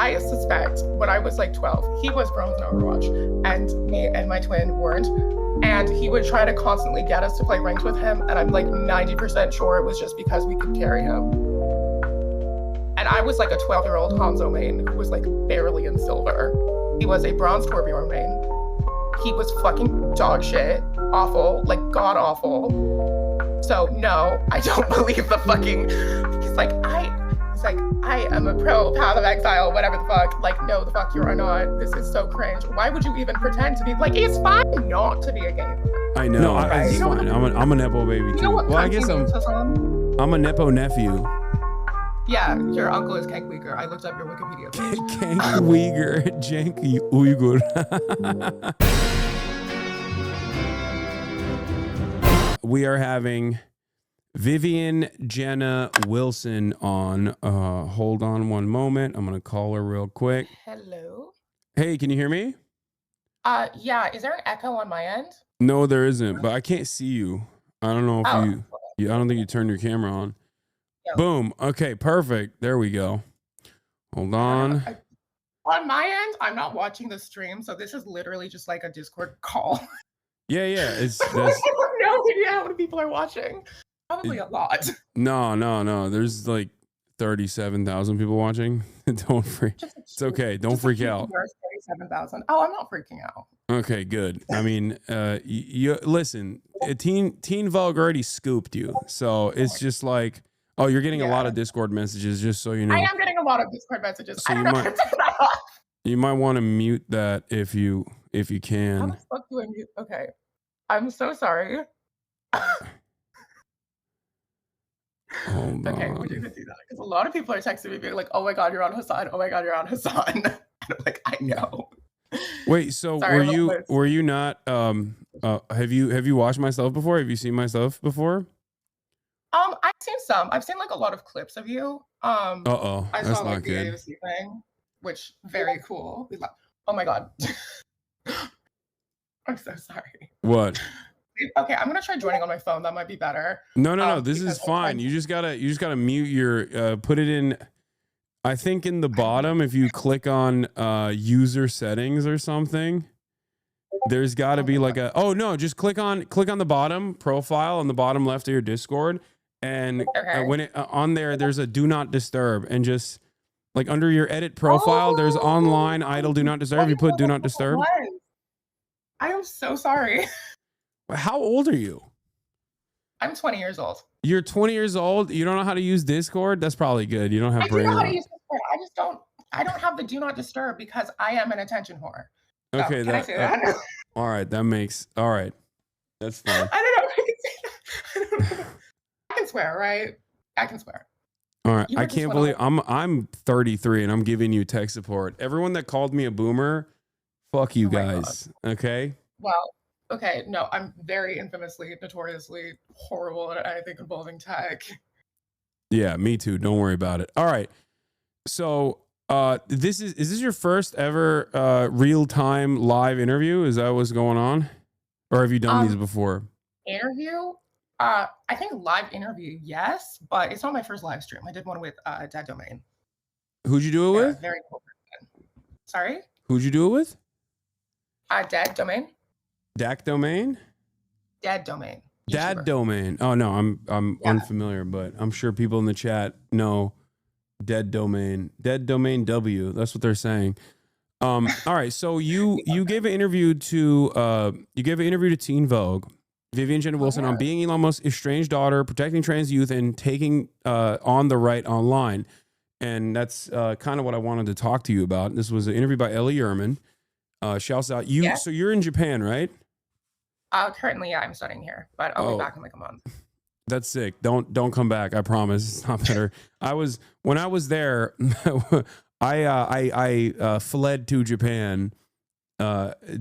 I suspect when I was like 12, he was bronze in Overwatch, and me and my twin weren't. And he would try to constantly get us to play ranked with him, and I'm like 90% sure it was just because we could carry him. And I was like a 12-year-old Hanzo main who was like barely in silver. He was a bronze Torbjorn main. He was fucking dog shit, awful, like god awful. So no, I don't believe the fucking. He's like I am a pro Path of Exile, whatever the fuck. Like, no, the fuck you are not. This is so cringe. Why would you even pretend to be like? It's fine not to be a gamer. I know. No, it's fine. I'm a nepo baby too. You know what well, I guess I'm a nepo nephew. Yeah, your uncle is Kank Uyghur. I looked up your Wikipedia page. Kank Uyghur, Jank Uyghur. We are having Vivian Jenna Wilson on. Hold on one moment. I'm gonna call her real quick. Hello. Hey, can you hear me? Yeah. Is there an echo on my end? No, there isn't. But I can't see you. I don't know if you. I don't think you turned your camera on. Yep. Boom. Okay, perfect. There we go. Hold on. On my end, I'm not watching the stream, so this is literally just like a Discord call. Yeah. I have no idea how many people are watching. Probably a lot. No. There's like 37,000 people watching. Don't freak. It's okay. Don't freak out. 37,000. Oh, I'm not freaking out. Okay, good. I mean, you listen. Teen Vogue already scooped you, so it's just like, oh, you're getting a lot of Discord messages. Just so you know, I am getting a lot of Discord messages. So I don't know how to turn that off. You might want to mute that if you can. How the fuck do I mute? Okay, I'm so sorry. Hold okay, on. we're gonna do that because a lot of people are texting me being like, "Oh my god, you're on Hasan. Oh my god, you're on Hasan." And I'm like, I know. Wait, so sorry, were you not? Have you watched my stuff before? Have you seen my stuff before? I've seen some. I've seen like a lot of clips of you. I that's saw like not the good. AOC thing, which very cool. Oh my god. I'm so sorry. What? Okay, I'm gonna try joining on my phone. That might be better. No. This is fine. You just gotta mute your. Put it in. I think in the bottom, if you click on user settings or something, there's got to be like a. Oh no! Just click on the bottom profile on the bottom left of your Discord, and when it on there, there's a do not disturb, and just like under your edit profile, there's online idle do not disturb. You put do not disturb. I am so sorry. How old are you? I'm 20 years old. You're 20 years old? You don't know how to use Discord? That's probably good. You don't have brain. I do know how to use Discord. I don't have the do not disturb because I am an attention whore. Okay, can I say that? All right, that makes all right. That's fine. I don't know if I can say that. I can swear, right? I can swear. All right. I can't believe I'm 33 and I'm giving you tech support. Everyone that called me a boomer, fuck you guys. Okay? Well, okay, no, I'm very infamously, notoriously horrible at anything involving tech. Yeah, me too. Don't worry about it. All right. So is this your first ever real-time live interview? Is that what's going on? Or have you done these before? Interview? I think live interview, yes, but it's not my first live stream. I did one with Dead Domain. Who'd you do it with? Very cool person. Sorry? Who'd you do it with? Dead Domain. Dak Domain? Dead Domain. Dad Domain. Oh no, I'm unfamiliar, but I'm sure people in the chat know Dead Domain. Dead Domain W. That's what they're saying. All right, so you gave an interview to Teen Vogue, Vivian Jenna Wilson, on being Elon Musk's estranged daughter, protecting trans youth, and taking on the right online. And that's kind of what I wanted to talk to you about. This was an interview by Ellie Yerman. Shouts out you. Yeah. So you're in Japan, right? Currently, yeah, I'm studying here, but I'll be back in like a month. That's sick. Don't come back. I promise. It's not better. When I was there, I fled to Japan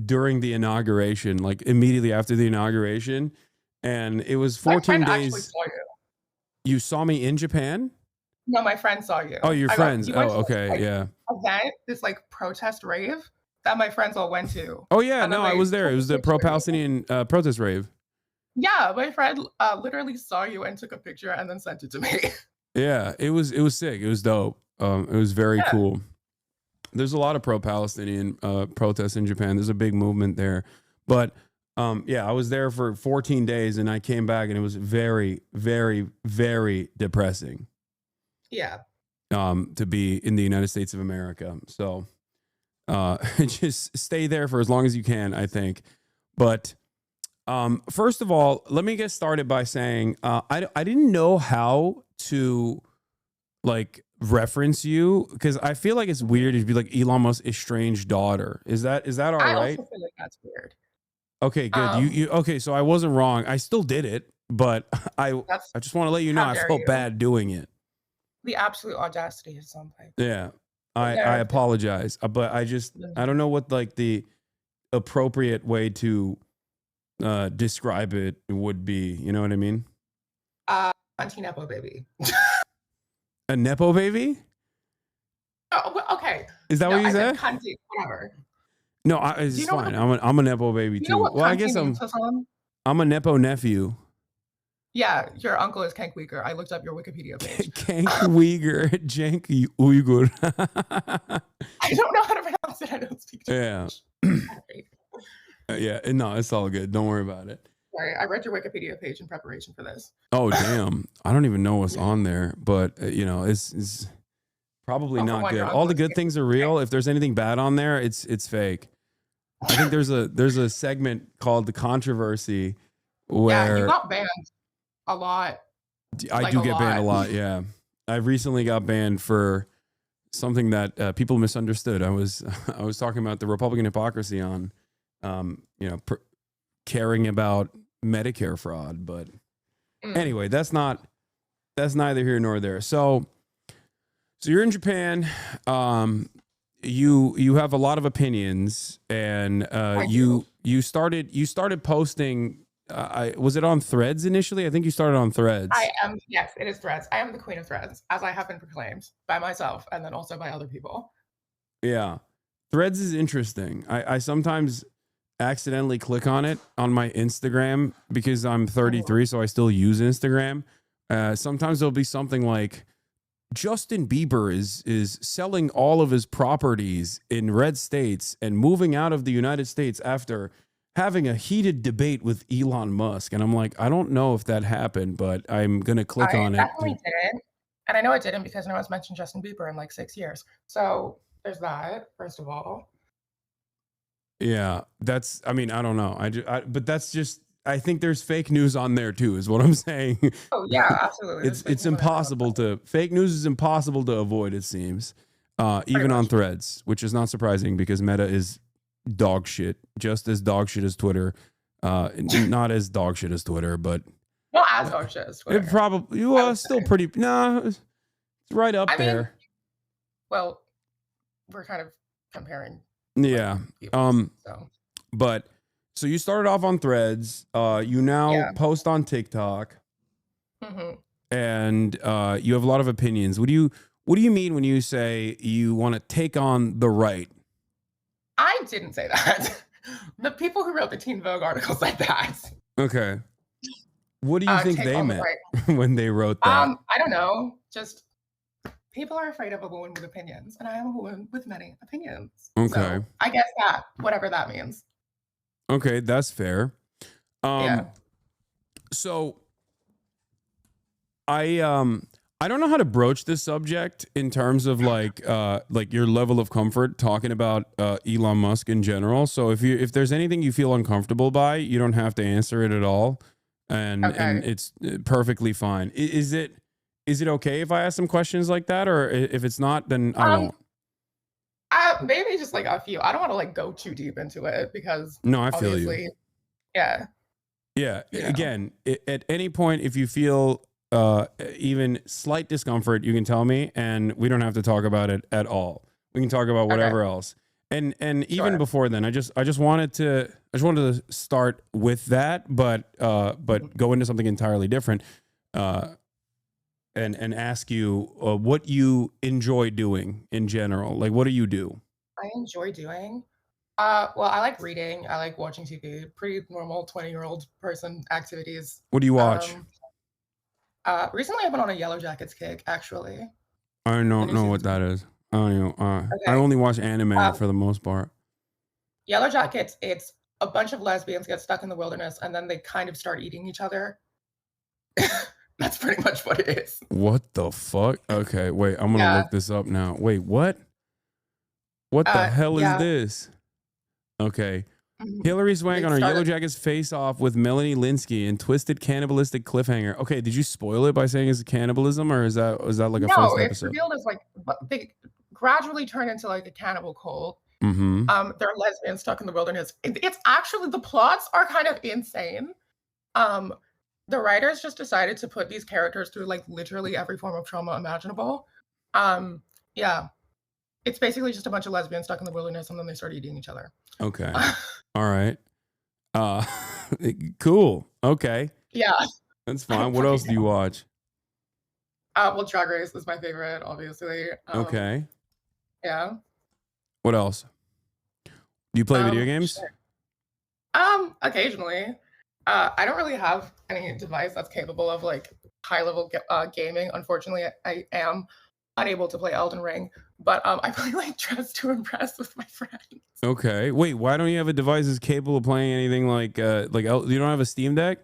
during the inauguration, like immediately after the inauguration, and it was 14 days. Saw you saw me in Japan? No, my friend saw you. Oh, your friends. Okay, yeah. Event, this like protest rave that my friends all went to. Oh yeah, no, I was there. It was the pro-Palestinian protest rave. Yeah, my friend literally saw you and took a picture and then sent it to me. Yeah, it was sick. It was dope. It was very cool. There's a lot of pro-Palestinian protests in Japan. There's a big movement there. But yeah, I was there for 14 days and I came back and it was very, very, very depressing. Yeah. To be in the United States of America. So just stay there for as long as you can, I think. But first of all, let me get started by saying I didn't know how to like reference you because I feel like it's weird to be like Elon Musk's estranged daughter. Is that all I right? also feel like that's weird. Okay, good. You okay? So I wasn't wrong. I still did it, but I just want to let you know I felt bad doing it. The absolute audacity of something. Yeah, I apologize, but I don't know what like the appropriate way to describe it would be. You know what I mean? Anti-nepo baby. A nepo baby? Oh, well, okay. Is that what you said? Cunty, whatever. No, it's fine. I'm a nepo baby too. Well, I guess I'm a nepo nephew. Yeah, your uncle is Kank Uyghur. I looked up your Wikipedia page. Kank Uyghur, Jank Uyghur. I don't know how to pronounce it. I don't speak Turkish. Yeah, no, it's all good. Don't worry about it. Sorry, I read your Wikipedia page in preparation for this. Oh, damn. I don't even know what's on there, but, you know, it's probably not good. All the good things are real. If there's anything bad on there, it's fake. I think there's a segment called The Controversy where... Yeah, you got banned a lot. I do get banned a lot, yeah. I recently got banned for something that people misunderstood. I was talking about the Republican hypocrisy on, you know, caring about Medicare fraud, but anyway, that's neither here nor there. So you're in Japan. You have a lot of opinions, and you started posting. Was it on Threads initially? I think you started on Threads. Yes, it is Threads. I am the queen of Threads, as I have been proclaimed by myself and then also by other people. Yeah. Threads is interesting. I sometimes accidentally click on it on my Instagram because I'm 33, so I still use Instagram. Sometimes there'll be something like Justin Bieber is selling all of his properties in red states and moving out of the United States after having a heated debate with Elon Musk. And I'm like, I don't know if that happened, but I'm going to click on it. I definitely did. And I know it didn't because no one's mentioned Justin Bieber in like 6 years. So there's that, first of all. Yeah, I mean, I don't know. But that's just, I think there's fake news on there too, is what I'm saying. Oh yeah, absolutely. It's impossible fake news is impossible to avoid, it seems. Even on Threads, which is not surprising because Meta is dog shit, just as dog shit as Twitter. Not as dog shit as Twitter, but not as dog shit as Twitter. It probably still pretty. It's right up there. Mean, well, we're kind of comparing. Yeah. But so you started off on Threads. You now post on TikTok, and you have a lot of opinions. What do you mean when you say you want to take on the right? I didn't say that. The people who wrote the Teen Vogue article said that. Okay. What do you think they meant when they wrote that? I don't know. Just people are afraid of a woman with opinions, and I am a woman with many opinions. Okay. So I guess that, whatever that means. Okay, that's fair. Yeah. So I don't know how to broach this subject in terms of like your level of comfort talking about Elon Musk in general. So if there's anything you feel uncomfortable by, you don't have to answer it at all, and it's perfectly fine. Is it okay if I ask some questions like that, or if it's not, then I won't? Maybe just like a few. I don't want to like go too deep into it because I feel you. Yeah. Again, at any point, if you feel even slight discomfort, you can tell me, and we don't have to talk about it at all. We can talk about whatever else. And even before then, I just wanted to start with that, but go into something entirely different, and ask you what you enjoy doing in general. Like, what do you do? I enjoy doing. Well, I like reading. I like watching TV. Pretty normal 20-year-old person activities. What do you watch? Recently I've been on a Yellow Jackets kick, actually. I don't know what that is. I don't know. I Okay. only watch anime Um, for the most part. Yellow Jackets, it's a bunch of lesbians get stuck in the wilderness and then they kind of start eating each other. That's pretty much what it is. What the fuck? Okay, wait. I'm gonna Yeah. look this up now. Wait, what? What the hell is Yeah. this? Okay. Mhm. Hilary Swank They on her Yellow started. Jackets face off with Melanie Linsky in twisted cannibalistic cliffhanger. Okay, did you spoil it by saying it's cannibalism, or is that like a No, first it's episode? revealed as like they gradually turn into like a cannibal cult. Mm-hmm. They're lesbians stuck in the wilderness. It's actually the plots are kind of insane. Um, the writers just decided to put these characters through like literally every form of trauma imaginable. Um, yeah, it's basically just a bunch of lesbians stuck in the wilderness, and then they start eating each other. Okay. All right. Uh, cool. Okay, Yeah, that's I'm fine. What fucking else do you down. watch? Well, Drag Race is my favorite, obviously. Okay. Yeah. What else? Do you play video Shit. games? Occasionally. I don't really have any device that's capable of like high level gaming. Unfortunately, I am unable to play Elden Ring, but I play like Dress to Impress with my friends. Okay. Wait, why don't you have a device that's capable of playing anything like you don't have a Steam Deck?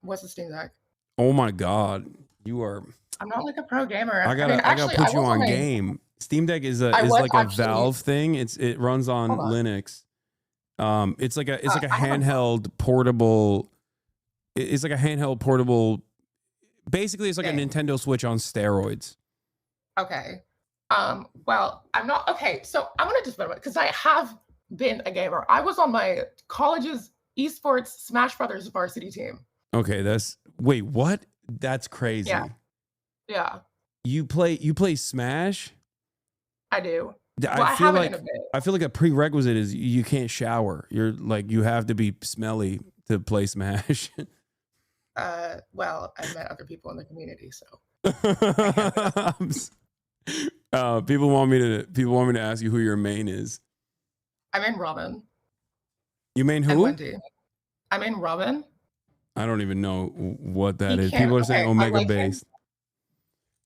What's the Steam Deck? Oh my god. You are I'm not like a pro gamer. I I mean, gotta actually, put you on game. Steam Deck I is was like a actually, Valve thing. It runs on hold on. Linux. It's like a I have a, handheld portable. It's like a handheld portable. Basically, it's like a thing. Nintendo Switch on steroids. Okay. Well, I'm not okay. So I'm gonna just because I have been a gamer. I was on my college's esports Smash Brothers varsity team. Okay, wait, what? That's crazy. Yeah. Yeah. You play Smash? I do. Well, I I feel haven't in like a bit. a prerequisite is you can't shower. You're like you have to be smelly to play Smash. Well, I met other people in the community, so People want me to ask you who your main is. I'm in Robin. You main who? And Wendy. I'm in Robin. I don't even know what that He is. can. People are saying Okay, I Omega like him. based.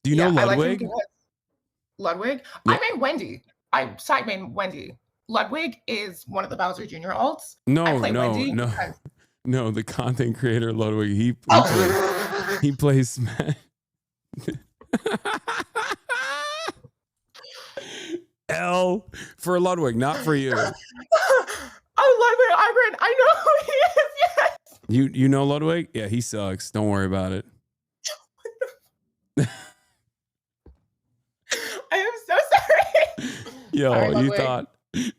Do you know I like him Ludwig? because Ludwig. I main Wendy. I side main Wendy. Ludwig is one of the Bowser Jr. alts. I play Wendy because- No, the content creator Ludwig. He plays Smash. L for Ludwig, not for you. Ludwig Iron. I know who he is. Yes. You know Ludwig? Yeah, he sucks. Don't worry about it. I am so sorry. Yo, Sorry,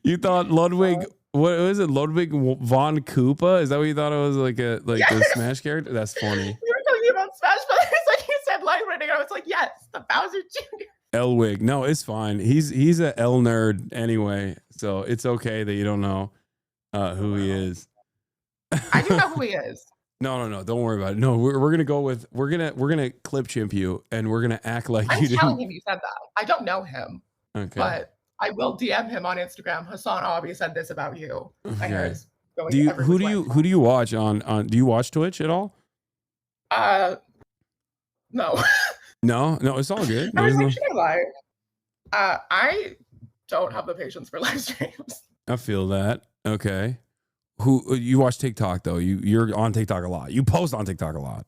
you thought Ludwig. What was it? Ludwig von Koopa? Is that what you thought it was? Like the Smash character? That's funny. You were talking about Smash Brothers, like you said, Ludwig, and I was like, yes, the Bowser Jr. Elwig. No, it's fine. He's a L nerd anyway, so it's okay that you don't know who he is. I do know who he is. No. Don't worry about it. No, we're gonna go with we're gonna clip chimp you, and we're gonna act like I'm you didn't. telling him you said that. I don't know him, Okay. but I will DM him on Instagram. Hasanabi said this about you. My hair is going who do you watch on do you watch Twitch at all? No. No, it's all good. I was like, should I lie? I don't have the patience for live streams. I feel that. Okay. Who you watch TikTok though? You're on TikTok a lot. You post on TikTok a lot.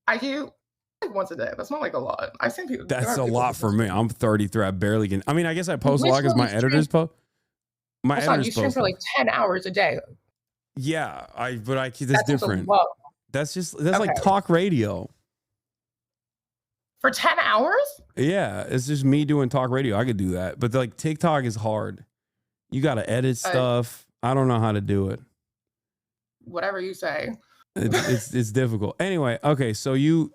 I do like once a day. That's not like a lot. I've seen people. That's a lot for me. I'm 33. I barely can. I mean, I guess I post a lot because my editors post. You stream for like 10 hours a day. Yeah, that's different. That's like talk radio. For 10 hours? Yeah, it's just me doing talk radio. I could do that. But like TikTok is hard. You got to edit stuff. I don't know how to do it. Whatever you say. It's difficult. Anyway, okay, so you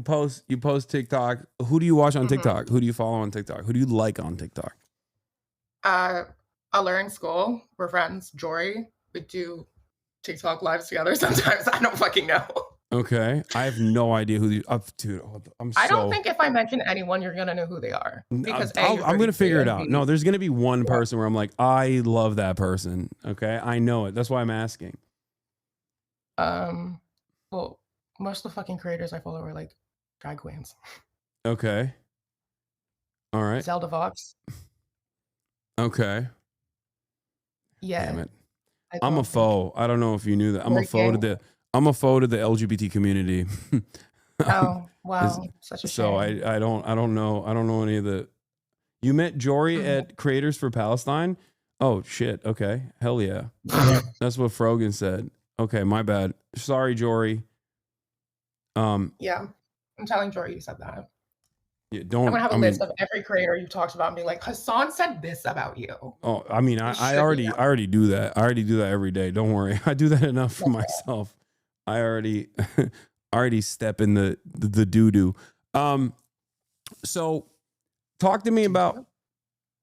post TikTok. Who do you watch on TikTok? Who do you follow on TikTok? Who do you like on TikTok? Learning School. We're friends. Jory. We do TikTok lives together sometimes. I don't fucking know. Okay, I have no idea who the dude. I don't think if I mention anyone, you're gonna know who they are because I'm gonna figure it out. No, there's gonna be one person where I'm like, I love that person. Okay, I know it. That's why I'm asking. Well, most of the fucking creators I follow are like drag queens. Okay. All right. Zelda Vox. Okay. Yeah. Damn it. I I'm a don't think foe. I don't know if you knew that. I'm a foe to working. the LGBT community. Oh, Is- wow. Such a so shame. I don't know any of the. You met Jory Mhm. at Creators for Palestine? Oh shit. Okay. Hell yeah. That's what Frogan said. Okay, my bad. Sorry, Jory. Yeah. I'm telling Jory you said that. Yeah, I'm gonna don't. have a I list mean, of every creator you've talked about and be like, Hasan said this about you. oh, I mean, You should be I already do that. I already do that every day. Don't worry. I do that enough for that's fair. myself. I already, already step in the doo doo. So talk to me about,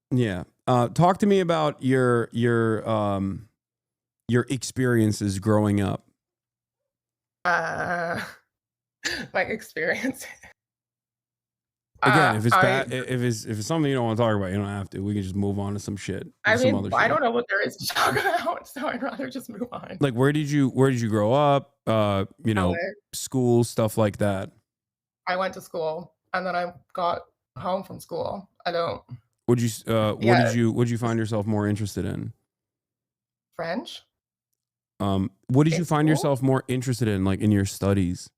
yeah. Talk to me about your experiences growing up. My experience. Again, if it's I bad, if it's something you don't want to talk about, you don't have to. We can just move on to some shit, I some mean, other I shit. don't know what there is to talk about, so I'd rather just move on. Like, where did you grow up? You know, LA. school, stuff like that. I went to school and then I got home from school. I don't. What Yeah, did you find yourself more interested in? French What did in you find school. yourself more interested in, like in your studies?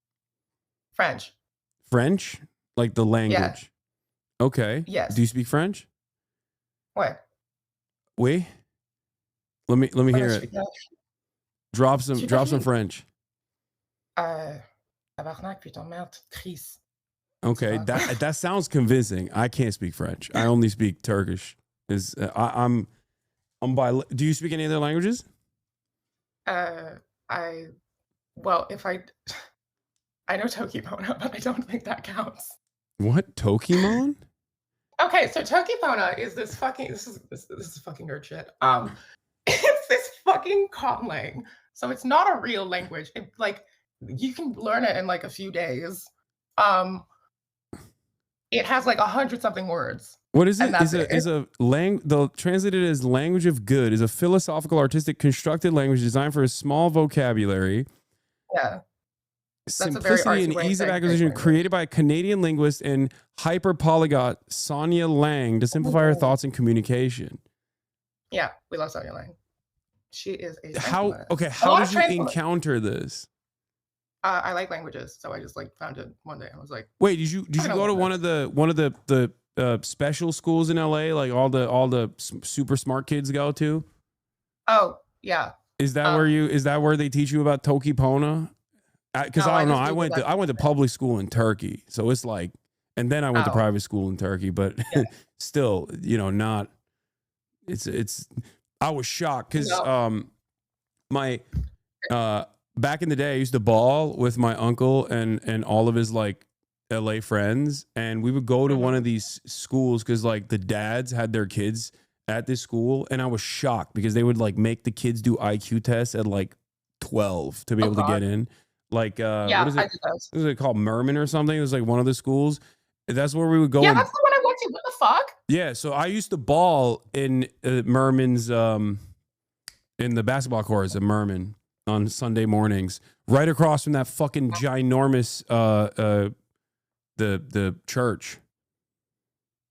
French. French, like the Yeah. language. Okay. Do Yes. you speak French? What? Oui. Let me What hear is it. she? Drop some French. Tabarnak, putain, merde, Chris. Okay, that sounds convincing. I can't speak French. I only speak Turkish. I'm Do you speak any other languages? I well, if I know Tokipona, but I don't think that counts. What? Tokimon? Okay, so Tokipona is this is fucking nerd shit. It's this fucking conlang. So it's not a real language. It like you can learn it in like a few days. Um, it has like 100 something words, What is and it? that's it. The translated as language of good is a philosophical, artistic, constructed language designed for a small vocabulary, Yeah, that's a very simplicity, artsy and way of ease of saying great acquisition, language. created by a Canadian linguist and hyper-polyglot Sonia Lang to simplify her Ooh. thoughts and communication. Yeah, we love Sonia Lang. She is a How a lot of did you trans. encounter this? I like languages, so I just like found it one day. I was like, Wait, did you go to one of the special schools in LA, like all the super smart kids go to? oh yeah. Is that where they teach you about Tokipona? Because No, I don't know. just Googled that. I went to public school in Turkey, so it's like, and then I went to Oh, private school in Turkey, but yeah. still, you know, not. It's. I was shocked because No. my back in the day, I used to ball with my uncle and all of his like LA friends, and we would go to one of these schools because like the dads had their kids at this school, and I was shocked because they would like make the kids do IQ tests at like 12 to be Oh able to God. get in. Like Yeah, what is I it? did those. What is it called? Merman or something? It was like one of the schools. That's where we would go Yeah, and that's the one I went to. What the fuck? yeah. So I used to ball in Merman's in the basketball courts at Merman on Sunday mornings, right across from that fucking ginormous the church.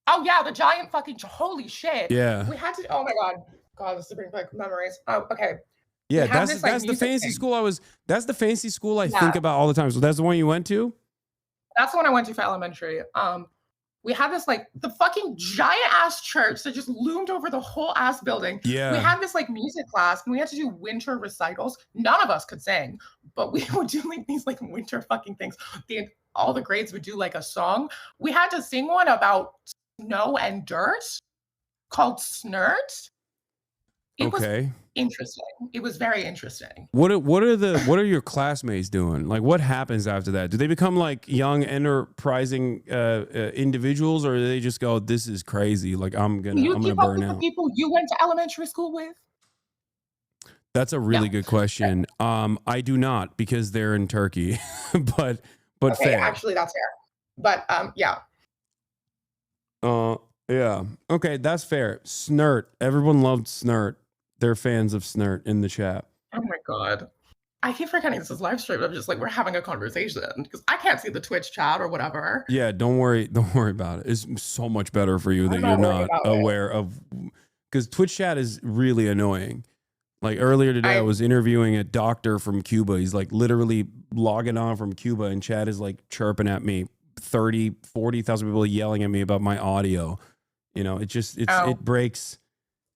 Oh yeah, the giant fucking holy shit. Yeah. We had to. Oh my God. God, this is bringing back memories. Oh, okay. Yeah, have that's this, like, the music fancy thing. school that's the fancy school I Yeah. think about all the time. So that's the one you went to? That's the one I went to for elementary. We had this like the fucking giant ass church that just loomed over the whole ass building. Yeah. We had this like music class and we had to do winter recitals. None of us could sing, but we would do like these like winter fucking things. All the grades would do like a song. We had to sing one about snow and dirt called Snert. It was interesting. It was very interesting. What are your classmates doing? Like, what happens after that? Do they become like young, enterprising individuals, or do they just go, "This is crazy. Like, I'm Do you gonna keep up burn with the out"? people you went to elementary school with? That's a really good question. I do not because they're in Turkey, but Okay, fair. actually, that's fair. But yeah. Yeah. Okay, that's fair. Snert. Everyone loved Snert. They're fans of Snert in the chat. Oh my God. I keep forgetting this is live stream. I'm just like, we're having a conversation because I can't see the Twitch chat or whatever. Yeah, don't worry about it. It's so much better for you that I'm you're not worried not about it. aware of, because Twitch chat is really annoying. Like earlier today, I was interviewing a doctor from Cuba. He's like literally logging on from Cuba, and chat is like chirping at me. 30, 40,000 people yelling at me about my audio. You know, it breaks.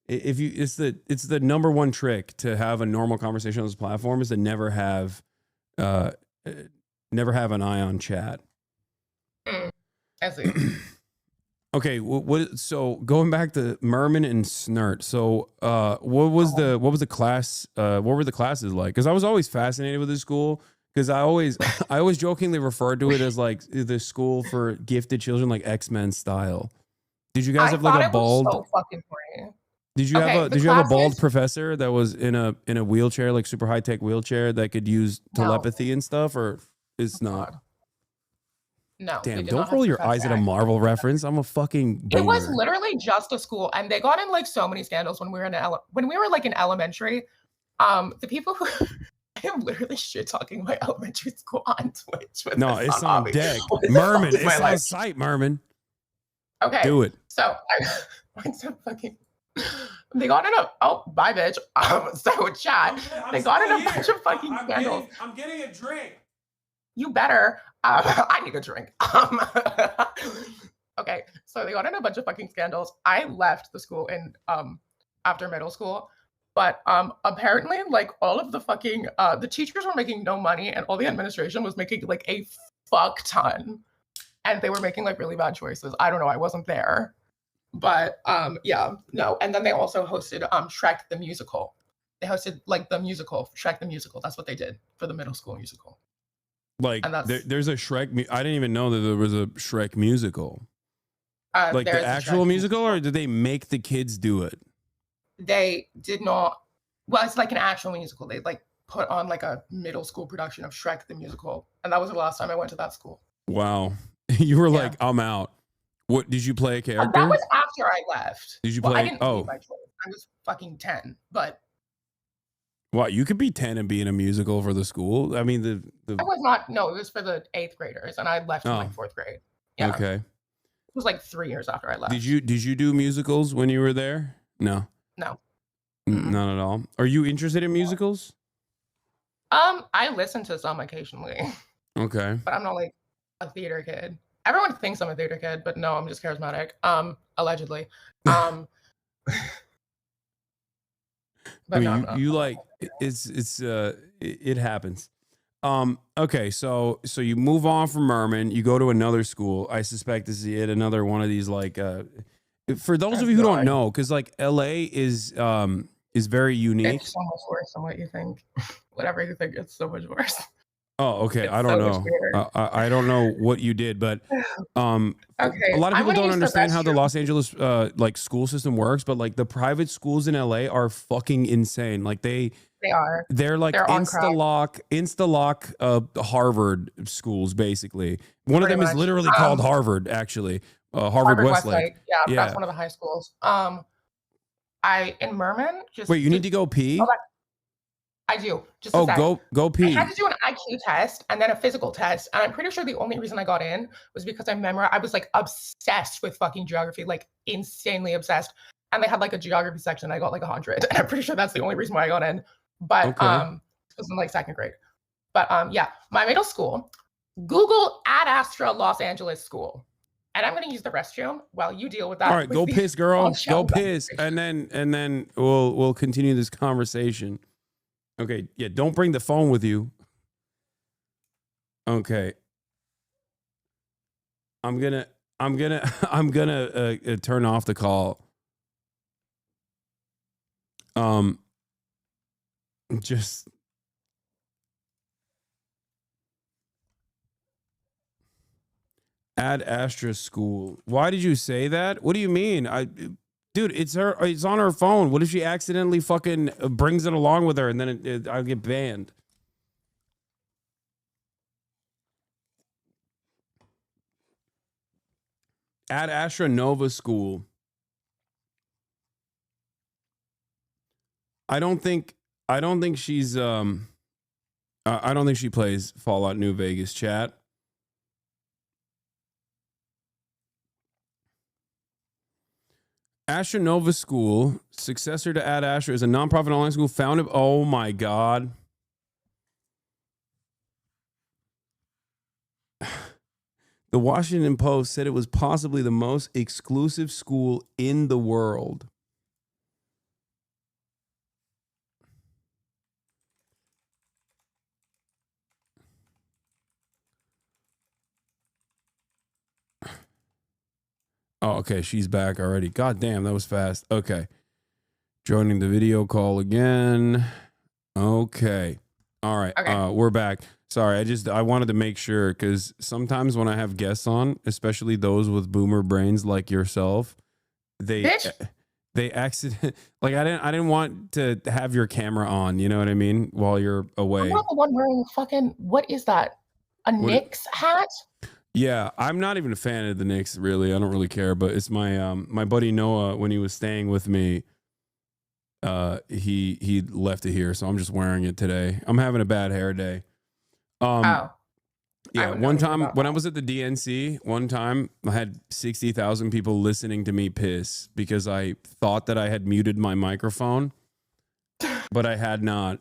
If you, it's the number one trick to have a normal conversation on this platform is to never have an eye on chat. I see. Okay, so going back to Merman and Snert. So, what was the class? What were the classes like? Because I was always fascinated with this school. Because I always jokingly referred to it as like the school for gifted children, like X-Men style. Did you guys have like a bald? So fucking boring. Did you have a bald professor that was in a wheelchair, like super high tech wheelchair that could use telepathy and stuff, or it's not? God. No. Damn, don't roll your eyes at a Marvel reference. I'm a fucking boomer. It was literally just a school, and they got in like so many scandals when we were like in elementary. The people who I'm literally shit talking my elementary school on Twitch. No, it's on deck. Merman, it's on site, Merman. Okay. Do it. So I went to fucking they got in bye bitch. So chat. They got in a bunch of fucking scandals. I'm getting a drink. You better. I need a drink. Okay, so they got in a bunch of fucking scandals. I left the school in after middle school, but apparently like all of the fucking the teachers were making no money, and all the administration was making like a fuck ton, and they were making like really bad choices. I don't know. I wasn't there, but yeah, no. And then they also hosted Shrek the musical. They hosted like the musical, Shrek the musical. That's what they did for the middle school musical. Like there's a Shrek. I didn't even know that there was a Shrek musical. Like the actual musical, or did they make the kids do it? They did not. Well, it's like an actual musical. They like put on like a middle school production of Shrek the musical, and that was the last time I went to that school. Wow, you were like, I'm out. What did you play a character? That was after I left. Did you play? I didn't leave my choice. I was fucking 10, but. Wow, you could be 10 and be in a musical for the school. I mean, I was not. No, it was for the 8th graders, and I left in like 4th grade. Yeah. Okay. It was like 3 years after I left. Did you do musicals when you were there? No. No. Not at all. Are you interested in musicals? I listen to some occasionally. Okay. But I'm not like a theater kid. Everyone thinks I'm a theater kid, but no, I'm just charismatic. Allegedly. But I mean, you like it happens. Okay, so you move on from Merman, you go to another school. I suspect this is yet another one of these like for those of you who don't know, because like LA is very unique. It's so much worse than what you think. Whatever you think, it's so much worse. Oh, okay. I don't know. I don't know what you did, but okay. A lot of people don't understand how the Los Angeles like school system works, but like the private schools in LA are fucking insane. Like they're like Insta-lock Harvard schools basically. One of them is literally called Harvard, actually. Harvard Westlake. Yeah, that's one of the high schools. In Merman just wait, you need to go pee? I do. Just go pee. I had to do an IQ test and then a physical test. And I'm pretty sure the only reason I got in was because I was like obsessed with fucking geography, like insanely obsessed. And they had like a geography section. I got like 100. And I'm pretty sure that's the only reason why I got in. But it was in like 2nd grade. But yeah, my middle school, Google Ad Astra Los Angeles School. And I'm going to use the restroom while you deal with that. All right, go piss, girl. Go piss. And then we'll continue this conversation. Okay, yeah, don't bring the phone with you. Okay. I'm gonna turn off the call. Just Ad Astra School. Why did you say that? What do you mean? Dude, it's on her phone. What if she accidentally fucking brings it along with her and then I'll get banned? Ad Astra Nova School. I don't think she's I don't think she plays Fallout New Vegas, chat. Astronova School, successor to Ad Astra, is a nonprofit online school founded. Oh my God. The Washington Post said it was possibly the most exclusive school in the world. Oh, okay. She's back already. God damn, that was fast. Okay. Joining the video call again. Okay. All right. Okay. We're back. Sorry, I wanted to make sure, because sometimes when I have guests on, especially those with boomer brains like yourself, they accident like I didn't want to have your camera on, you know what I mean, while you're away. I'm not the one wearing fucking, what is that? A Knicks hat? Yeah, I'm not even a fan of the Knicks, really. I don't really care, but it's my my buddy Noah, when he was staying with me, he left it here, so I'm just wearing it today. I'm having a bad hair day. Yeah, one time when I was at the DNC, one time I had 60,000 people listening to me piss because I thought that I had muted my microphone, but I had not.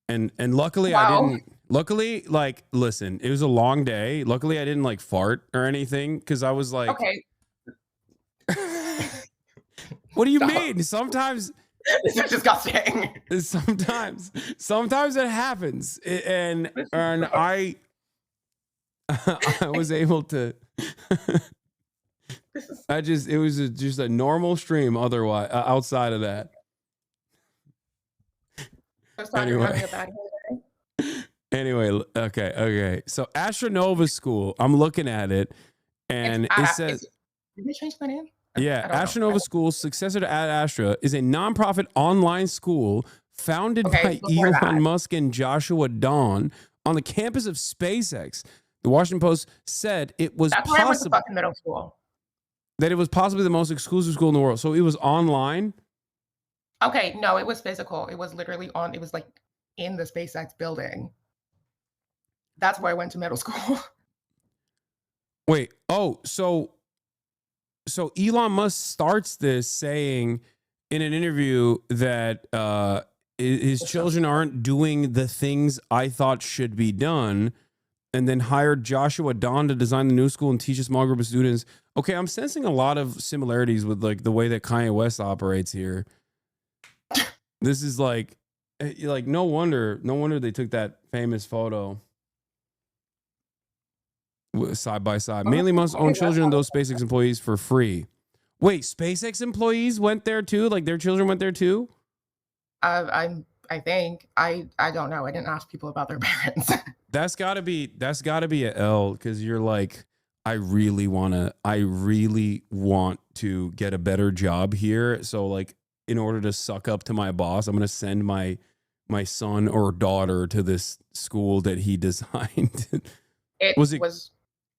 And luckily I didn't. Luckily, like, listen, it was a long day. Luckily I didn't like fart or anything, because I was like, okay. What do you mean? Sometimes this is disgusting. Sometimes it happens, and I was able to. It was just a normal stream. Otherwise, outside of that. Anyway, okay. So Astronova School, I'm looking at it, and it says, did they change the name? Yeah, Astronova School, successor to Ad Astra, is a nonprofit online school founded by Elon Musk and Joshua Dawn on the campus of SpaceX. The Washington Post said it was possible middle school. That it was possibly the most exclusive school in the world. So it was online? Okay, no, it was physical. It was literally it was like in the SpaceX building. That's where I went to middle school. Wait, so Elon Musk starts this saying in an interview that his children aren't doing the things I thought should be done, and then hired Joshua Dawn to design the new school and teach a small group of students. Okay, I'm sensing a lot of similarities with like the way that Kanye West operates here. This is like no wonder they took that famous photo side by side. Mainly Musk's own children and those SpaceX employees for free. Wait, SpaceX employees went there too? Like their children went there too? I think I don't know. I didn't ask people about their parents. That's gotta be a L, because you're like, I really want to get a better job here. So like, in order to suck up to my boss, I'm gonna send my son or daughter to this school that he designed. It was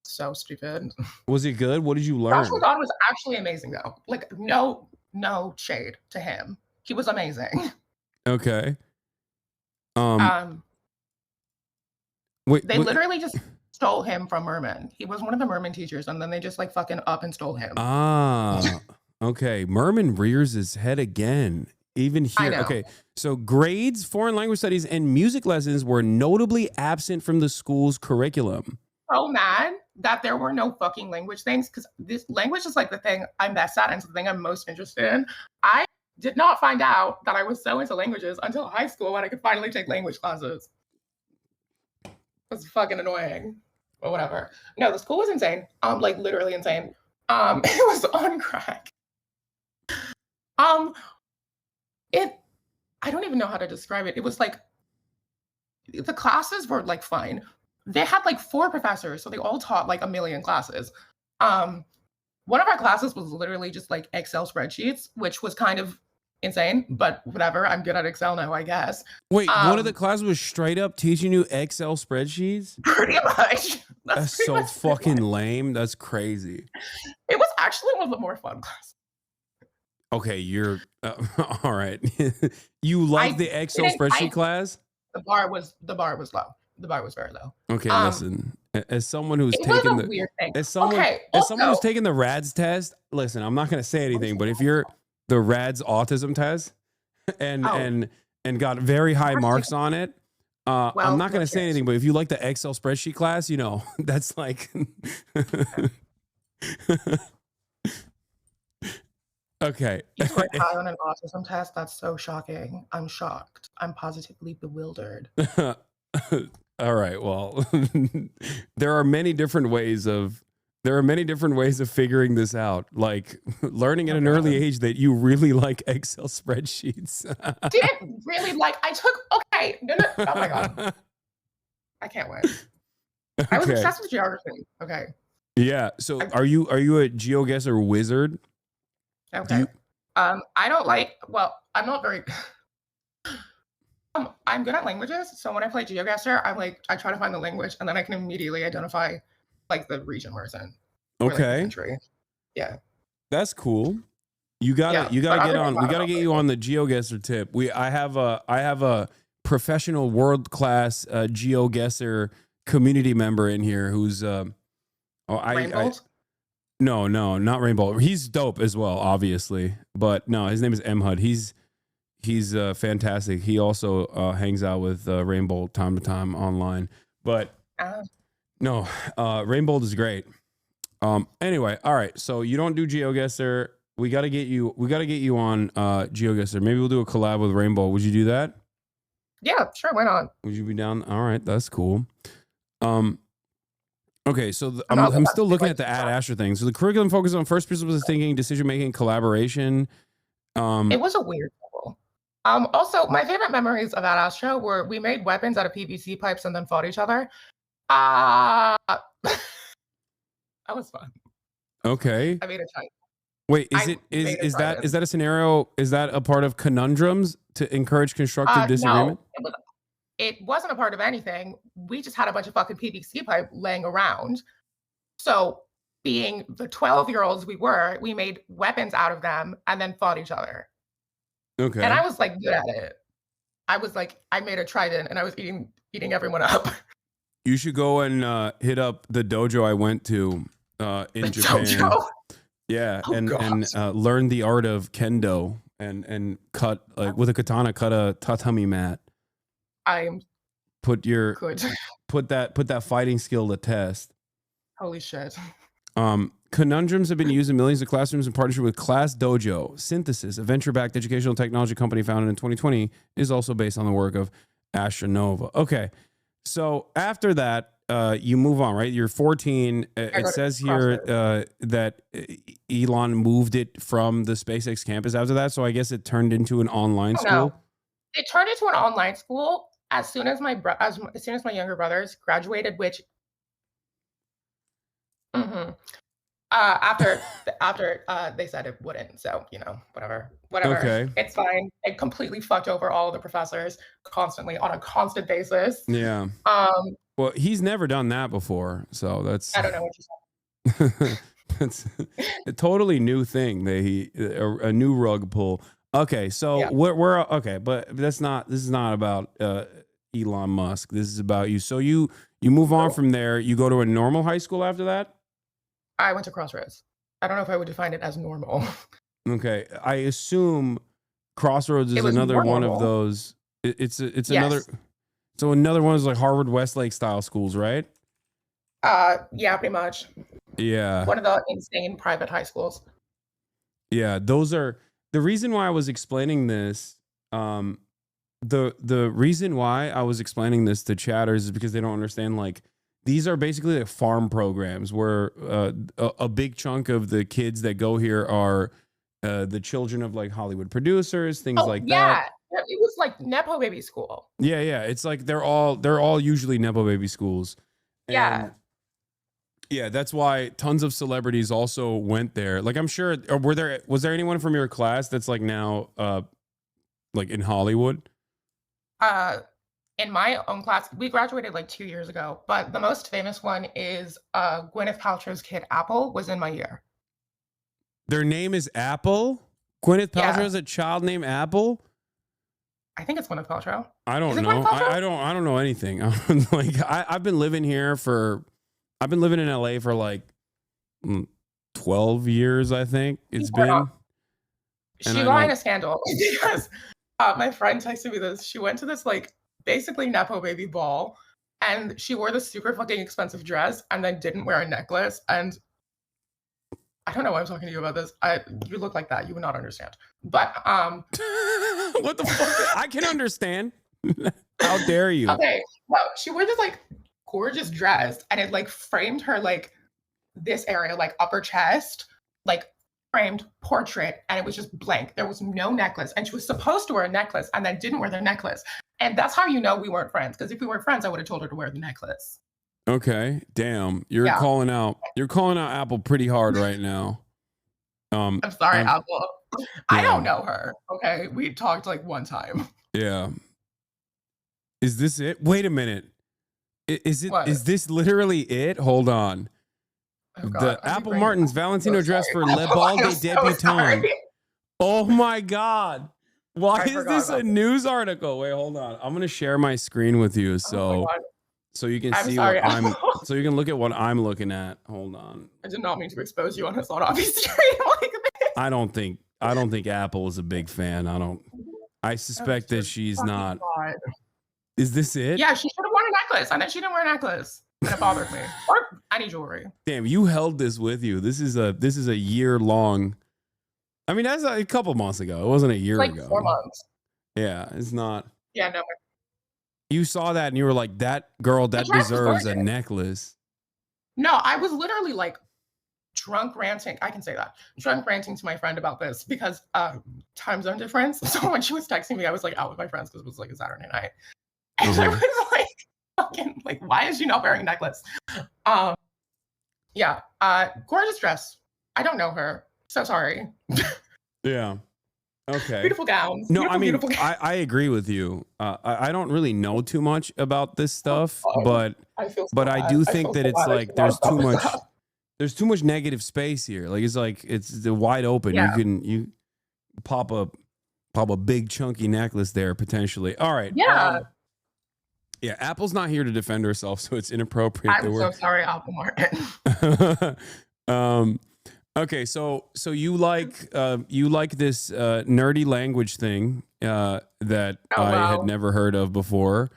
so stupid. Was it good? What did you learn? Joshua Dawn was actually amazing though. Like no shade to him. He was amazing. Okay. Wait, they literally just stole him from Merman. He was one of the Merman teachers, and then they just like fucking up and stole him. Okay. Merman rears his head again. Even here. Okay. So grades, foreign language studies, and music lessons were notably absent from the school's curriculum. So mad that there were no fucking language things, because this language is like the thing I'm best at and it's the thing I'm most interested in. I did not find out that I was so into languages until high school when I could finally take language classes. It was fucking annoying, but whatever. No, the school was insane. Like literally insane. It was on crack. I don't even know how to describe it. It was like the classes were like fine. They had like 4 professors, so they all taught like a million classes. One of our classes was literally just like Excel spreadsheets, which was kind of insane, but whatever. I'm good at Excel now, I guess. Wait, one of the classes was straight up teaching you Excel spreadsheets? Pretty much. That's so fucking lame. That's crazy. It was actually one of the more fun classes. Okay, you're all right. You like the Excel spreadsheet class? the bar was low. The bar was very low. Okay, listen. As someone who's It was taken a the weird thing. as someone Okay, as someone who's also, taken the RADS test, listen, I'm not gonna say anything, but if you're the RADS autism test and oh, and got very high We're marks stupid. on it, I'm well, not gonna look say here. anything, but if you like the Excel spreadsheet class, you know, that's like okay. You scored high on an autism test? That's so shocking. I'm shocked. I'm positively bewildered. All right. Well, there are many different ways of figuring this out. Like learning at Oh an early god. age that you really like Excel spreadsheets. Didn't really like I took okay. No, oh my god. I can't win. I was Okay. obsessed with geography. Okay. Yeah. So I, are you a GeoGuessr wizard? okay. I don't like I'm not very I'm good at languages, so when I play GeoGuessr, I try to find the language and then I can immediately identify like the region where it's in. Or like the Okay. country. Yeah. That's cool. You gotta But get on. We I gotta don't get like you it. on the GeoGuessr tip. I have a professional world class GeoGuessr community member in here who's Rainbows? no, not Rainbow. He's dope as well, obviously, but no, his name is Mhud. He's fantastic. He also hangs out with Rainbow time to time online, but no, Rainbow is great. Anyway, all right. So you don't do GeoGuessr. We got to get you on GeoGuessr. Maybe we'll do a collab with Rainbow. Would you do that? Yeah, sure. Why not? Would you be down? All right, that's cool. Okay, so I'm still looking at the Ad Asher thing. So the curriculum focuses on first principles of thinking, decision making, collaboration. It was a weird level. Also, my favorite memories of Ad Astra were we made weapons out of PVC pipes and then fought each other. That was fun. Okay. I made a type. Wait, is that a scenario? Is that a part of conundrums to encourage constructive disagreement? No, it wasn't a part of anything. We just had a bunch of fucking PVC pipe laying around. So, being the 12-year-olds we were, we made weapons out of them and then fought each other. Okay. And I was like good at it. I was like, I made a trident and I was eating everyone up. You should go and hit up the dojo I went to in Japan. Dojo? Yeah, Oh, and learn the art of kendo and cut with a katana, cut a tatami mat. I'm put good. put that fighting skill to test. Holy shit. Conundrums have been used in millions of classrooms in partnership with Class Dojo. Synthesis, a venture-backed educational technology company founded in 2020, is also based on the work of Astronova. Okay, so after that, you move on, right? You're 14. It says here that Elon moved it from the SpaceX campus after that, so I guess it turned into an online school. No, it turned into an online school as soon as my younger brothers graduated, which. After they said it wouldn't, so whatever. Okay. It's fine. It completely fucked over all the professors constantly on a constant basis. Yeah. Well, he's never done that before, so that's. I don't know what you said. That's a totally new thing. A new rug pull. Okay, so Yeah. we're okay, but this is not about Elon Musk. This is about you. So you move on from there. You go to a normal high school after that. I went to Crossroads. I don't know if I would define it as normal. Okay, I assume Crossroads is another one of those. It's Yes. another. So another one is like Harvard Westlake style schools, right? Yeah, pretty much. Yeah. One of the insane private high schools. Yeah, those are the reason why I was explaining this. The reason why I was explaining this to chatters is because they don't understand. Like, these are basically like farm programs where a big chunk of the kids that go here are the children of like Hollywood producers, things like that. Yeah, it was like Nepo baby school. Yeah, it's like they're all usually Nepo baby schools. And yeah, that's why tons of celebrities also went there. Like, I'm sure, or was there anyone from your class that's like now like in Hollywood? In my own class, we graduated like 2 years ago, but the most famous one is Gwyneth Paltrow's kid Apple was in my year. Their name is Apple? Gwyneth Paltrow has a child named Apple? I think it's Gwyneth Paltrow. I Is don't it know. Gwyneth Paltrow? I don't know anything. Like I've been living in LA for like 12 years, I think it's been. And She I got in don't. a scandal because my friend texted me this. She went to this like basically Nepo baby ball, and she wore this super fucking expensive dress and then didn't wear a necklace. And I don't know why I'm talking to you about this. You look like that. You would not understand. But What the fuck? I can understand. How dare you? okay, well, she wore this like gorgeous dress, and it like framed her like this area, like upper chest, like framed portrait, and it was just blank. There was no necklace, and she was supposed to wear a necklace, and then didn't wear the necklace. And that's how you know we weren't friends. Because if we weren't friends, I would have told her to wear the necklace. Okay, damn, you're calling out Apple pretty hard right now. I'm sorry, Apple. Yeah. I don't know her. Okay, we talked like one time. Yeah. Is this it? Wait a minute. Is it? What? Is this literally it? Hold on. Oh, the Apple Martin's Valentino dress for Le Bal des Debutants. Oh my God. Why is this a news article? Wait, hold on. I'm going to share my screen with you so you can see what I'm so you can look at what I'm looking at. Hold on. I did not mean to expose you on Hasan obvious stream like this. I don't think Apple is a big fan. I suspect that she's not. God. Is this it? Yeah, she should have worn a necklace. And then she didn't wear a necklace. And it bothered me. Or any jewelry. Damn, you held this with you. This is a year long. I mean, that's a couple months ago. It wasn't a year ago. 4 months. Yeah, it's not. Yeah, no. You saw that and you were like, that girl, that deserves a necklace. No, I was literally like drunk ranting. I can say that. Drunk ranting to my friend about this because time zone difference. So when she was texting me, I was like out with my friends because it was like a Saturday night. And I was like, fucking, like, why is she not wearing a necklace? Yeah, gorgeous dress. I don't know her. So sorry. Yeah. Okay. Beautiful gowns. No, I agree with you. I don't really know too much about this stuff, but I do think that it's like there's too much negative space here. Like it's wide open. Yeah. You pop a big chunky necklace there potentially. All right. Yeah. Yeah, Apple's not here to defend herself, so it's inappropriate. I'm so sorry, Apple Martin. Okay, so you like this nerdy language thing that I had never heard of before,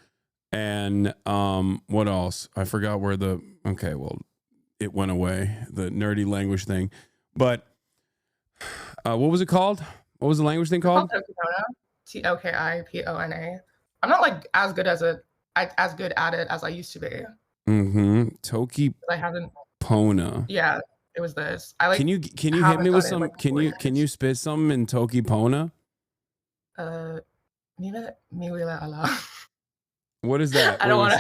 and what else? I forgot where it went away, the nerdy language thing. But what was it called? What was the language thing called? Tokipona. Tokipona. I'm not like as good at it as I used to be. Mm-hmm. Tokipona. Yeah. It was this. Can you hit me with some? Like can you spit something in Tokipona? What is that? I don't want to.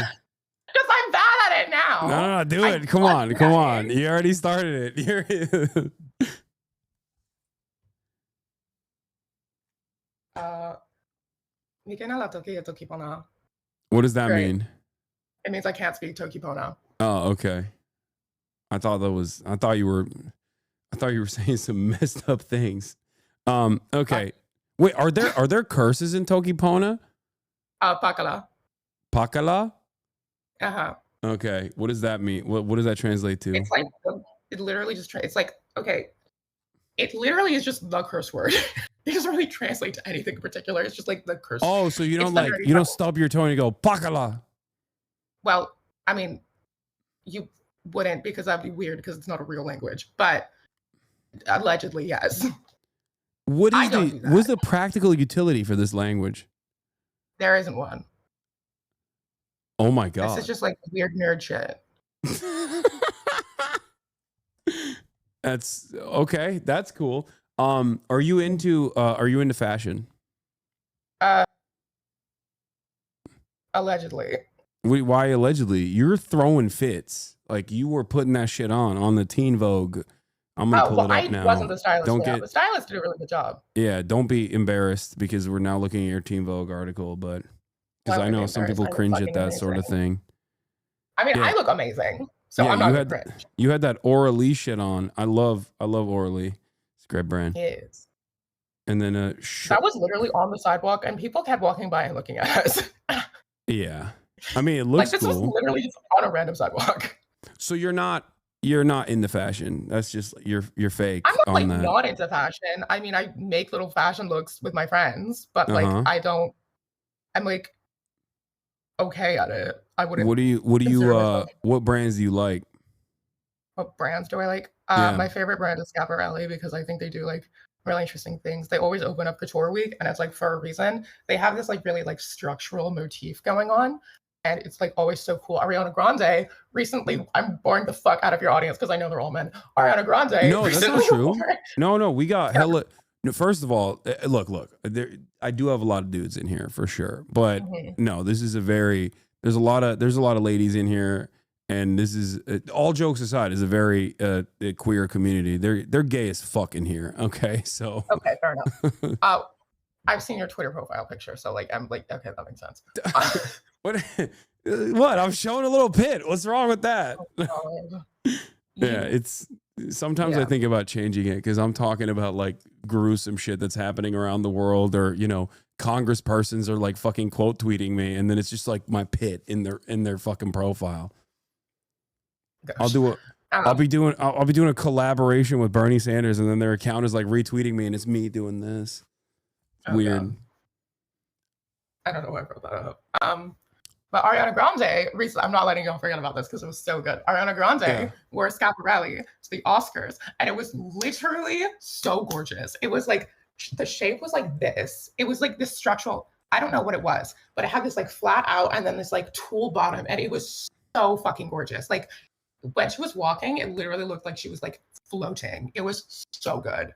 Because I'm bad at it now. No, do it. Come on. You already started it. What does that mean? It means I can't speak Tokipona. Oh, okay. I thought you were saying some messed up things. Okay. Wait, are there curses in Tokipona? Pakala. Pakala? Uh-huh. Okay. What does that mean? What does that translate to? It's like it literally just it's like, okay. It literally is just the curse word. It doesn't really translate to anything in particular. It's just like the curse. Oh, so you don't stub your toe and you go Pakala. Well, I mean, you wouldn't, because that'd be weird because it's not a real language, but allegedly, yes. What's the practical utility for this language? There isn't one. Oh my God. This is just like weird nerd shit. That's okay. That's cool. Are you into fashion? Allegedly. Why allegedly? You're throwing fits. Like you were putting that shit on the Teen Vogue. I'm gonna pull it up now. I wasn't the stylist. The stylist did a really good job. Yeah, don't be embarrassed because we're now looking at your Teen Vogue article, but because I know some people cringe at that sort of thing. I mean, I look amazing, so I'm not gonna cringe. You had that Aura Lee shit on. I love Aura Lee. It's a great brand. It is. and then That was literally on the sidewalk, and people kept walking by and looking at us. yeah. I mean, it Like, looks this was cool. literally just on a random sidewalk. So you're not into fashion. That's just you're fake I'm not, on like, that. not into fashion. I mean, I make little fashion looks with my friends, but, like, Uh-huh. I'm, like, okay at it. I wouldn't What do you consider myself. what brands do you like? What brands do I like? Yeah. My favorite brand is Schiaparelli because I think they do, like, really interesting things. They always open up Couture Week, and it's, like, for a reason. They have this, like, really, like, structural motif going on, and it's, like, always so cool. Ariana Grande recently, I'm boring the fuck out of your audience because I know they're all men. Ariana Grande No, that's not recently true. wore No, we got hella. No, first of all, look. I do have a lot of dudes in here for sure, but Mhm. no, this is a very. There's a lot of ladies in here, and this is all jokes aside, is a very queer community. They're gay as fuck in here. Okay, so Okay, fair enough. I've seen your Twitter profile picture, so, like, I'm like, okay, that makes sense. what? What? I'm showing a little pit. What's wrong with that? Oh, God. Yeah, You it's sometimes I think about changing it because I'm talking about like gruesome shit that's happening around the world, or congresspersons are like fucking quote tweeting me, and then it's just like my pit in their fucking profile. gosh. I'll be doing a collaboration with Bernie Sanders, and then their account is like retweeting me, and it's me doing this. It's weird. God. I don't know why I brought that up. But Ariana Grande recently, I'm not letting y'all forget about this because it was so good. Ariana Grande wore Schiaparelli to the Oscars, and it was literally so gorgeous. It was like the shape was like this. It was like this structural. I don't know what it was, but it had this like flat out and then this like tool bottom, and it was so fucking gorgeous. Like when she was walking, it literally looked like she was like floating. It was so good.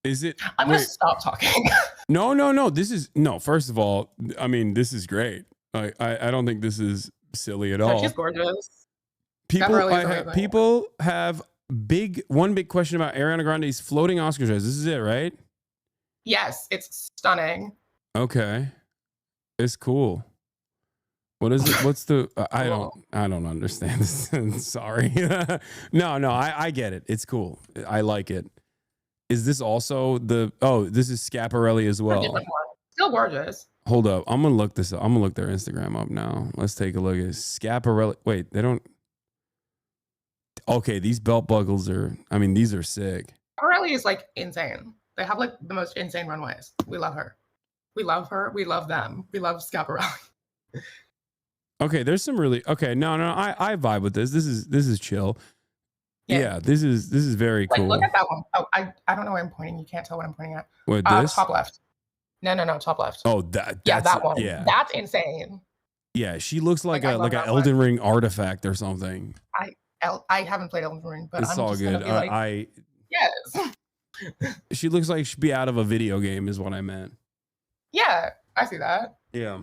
Is it? I'm gonna stop talking. No. First of all, I mean, this is great. I don't think this is silly at all. She's gorgeous. People have one big question about Ariana Grande's floating Oscar dress. This is it, right? Yes, it's stunning. Okay, it's cool. What is it? What's the? I don't understand this. Sorry. No. I get it. It's cool. I like it. Is this also this is Schiaparelli as well? Still gorgeous. Hold up. I'm going to look this up. I'm going to look their Instagram up now. Let's take a look at Schiaparelli. Wait, they don't. Okay, these belt buckles these are sick. Schiaparelli is like insane. They have like the most insane runways. We love her. We love her. We love them. We love Schiaparelli. Okay, there's some really no. I vibe with this. This is chill. Yeah, this is very cool. Look at that one. Oh, I don't know where I'm pointing. You can't tell what I'm pointing at. What, this? Top left. No, top left. Oh, that one. Yeah, that's insane. Yeah, she looks like an Elden Ring artifact or something. I haven't played Elden Ring, but it's all good. Yes. She looks like she'd be out of a video game, is what I meant. Yeah, I see that. Yeah.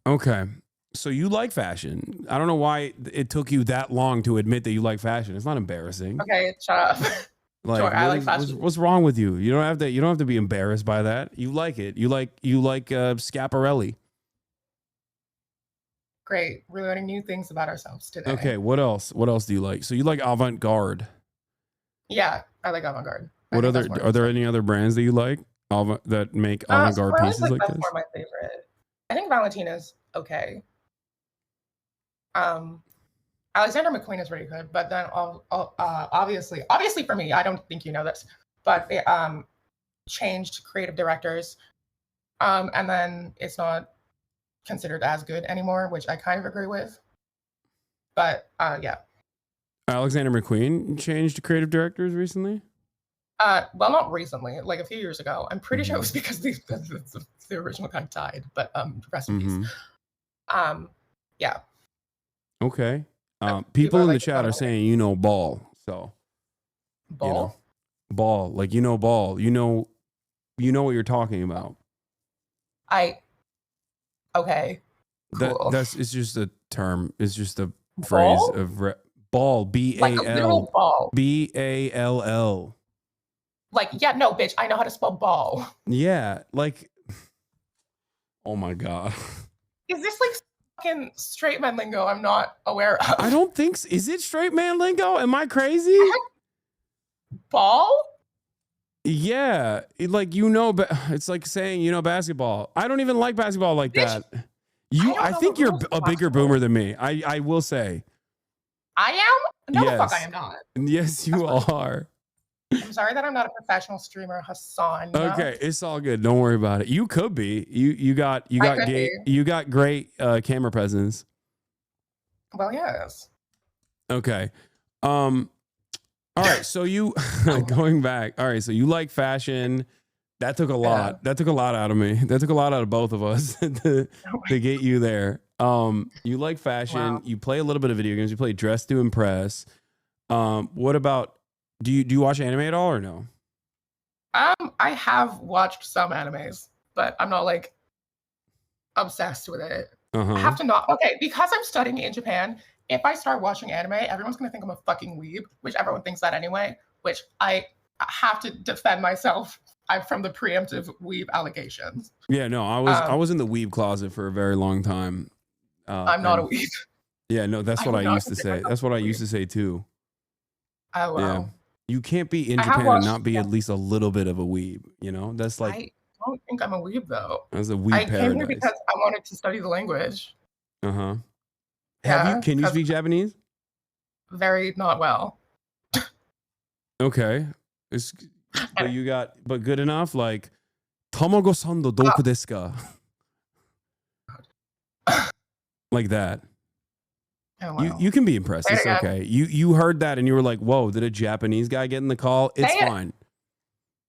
Okay. So you like fashion. I don't know why it took you that long to admit that you like fashion. It's not embarrassing. Okay, shut up. Like, sure, I like fashion. What's wrong with you? You don't have to be embarrassed by that. You like it. You like Schiaparelli. Great. We're learning new things about ourselves today. Okay, what else? What else do you like? So you like avant-garde. Yeah, I like avant-garde. Are there any other brands that you like that make avant-garde pieces like this? That's more my favorite. I think Valentina's okay. Alexander McQueen is really good, but then obviously for me, I don't think you know this, but they changed creative directors, and then it's not considered as good anymore, which I kind of agree with. But yeah. Alexander McQueen changed creative directors recently? Well, not recently, like a few years ago. I'm pretty sure it was because the original guy died, but rest in peace. Yeah. Okay. People in the chat are saying ball. So ball? Ball. Like ball. You know what you're talking about. Okay. Cool. It's just a term. It's just a phrase of ball. B-A-L. B-A-L-L. Like, yeah, no, bitch. I know how to spell ball. Yeah, like, oh my god. Is this like fucking straight man lingo I'm not aware of? I don't think so. Is it straight man lingo? Am I crazy? Ball? Yeah, like but it's like saying basketball. I don't even like basketball like Bitch, that. I don't I know the think you're rules of a bigger basketball. boomer than me. I will say. I am? No, the fuck I Yes, am not. yes, That's you funny. are. I'm sorry that I'm not a professional streamer, Hassan. Okay, it's all good. Don't worry about it. You could be. You got I could be. great camera presence. Well, yes. Okay. All right. So you going back. All right. So you like fashion. That took a Yeah. lot. That took a lot out of me. That took a lot out of both of us to get you there. You like fashion. Wow. You play a little bit of video games. You play Dress to Impress. What about do you watch anime at all or no? I have watched some animes, but I'm not like obsessed with it. I Uh-huh. have to not okay, because I'm studying in Japan, if I start watching anime, everyone's gonna think I'm a fucking weeb, which everyone thinks that anyway, which I have to defend myself from the preemptive weeb allegations. Yeah, no, I was in the weeb closet for a very long time. I'm not a And weeb. yeah, no, that's I what I would not used to consider say. myself That's what I a used weeb. to say too. Oh Yeah. wow. You can't be in I have Japan and watched not be yeah, at least a little bit of a weeb, That's like I don't think I'm a weeb though. that's a I weeb came here because paradise. I wanted to study the language. Uh-huh. Yeah, Can you because speak Japanese? very not well. Okay. It's And, but good enough like Tamago sando doku desu ka? Like that. oh wow. You can be impressed. Say it It's again. okay. You heard that and you were like, "Whoa, did a Japanese guy get in the call?" It's Say it. fine.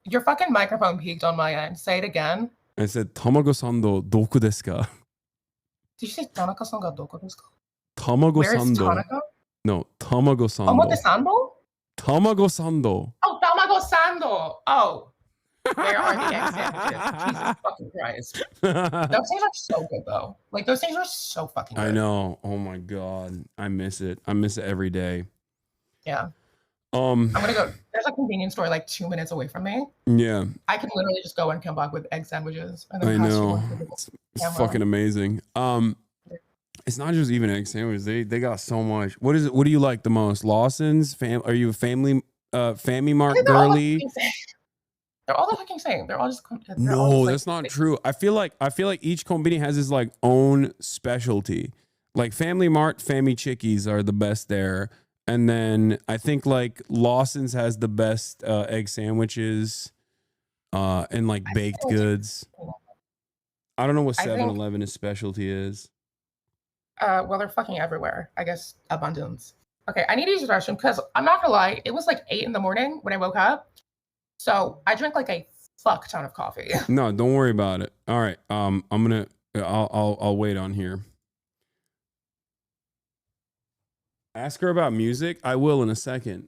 Your fucking microphone peaked on my end. Say it again. I said Tamago sando doku desu ka? Did you say Tanaka-san ga doko desu ka? Tamago Where is sando. Tanaka? No, Tamago Omote sando. sando? Tamago sando. Oh, tamago sando. Oh, where are the egg sandwiches? Jesus fucking Christ. Those things are so good though. Like those things are so fucking good. I know. Oh my god. I miss it. I miss it every day. Yeah. I'm gonna go. There's a convenience store like 2 minutes away from me. Yeah. I can literally just go and come back with egg sandwiches and I then pass you know. one for the It's camera. fucking amazing. It's not just even egg sandwiches. They got so much. What is it? What do you like the most? Lawson's? Are you a Family Mart They're all the girly? fucking same. They're all the fucking same. They're all just No, like, that's not true. I feel like each company has its like own specialty. Like Family Mart, Family Chickies are the best there. And then I think like Lawson's has the best egg sandwiches and like baked goods. I don't know what I think 7-Eleven's specialty is. well, they're fucking everywhere. I guess abundance. Okay, I need to use the restroom because I'm not gonna lie, it was like 8 in the morning when I woke up. So I drank like a fuck ton of coffee. No, don't worry about it. All right. I'll wait on here. Ask her about music. I will in a second.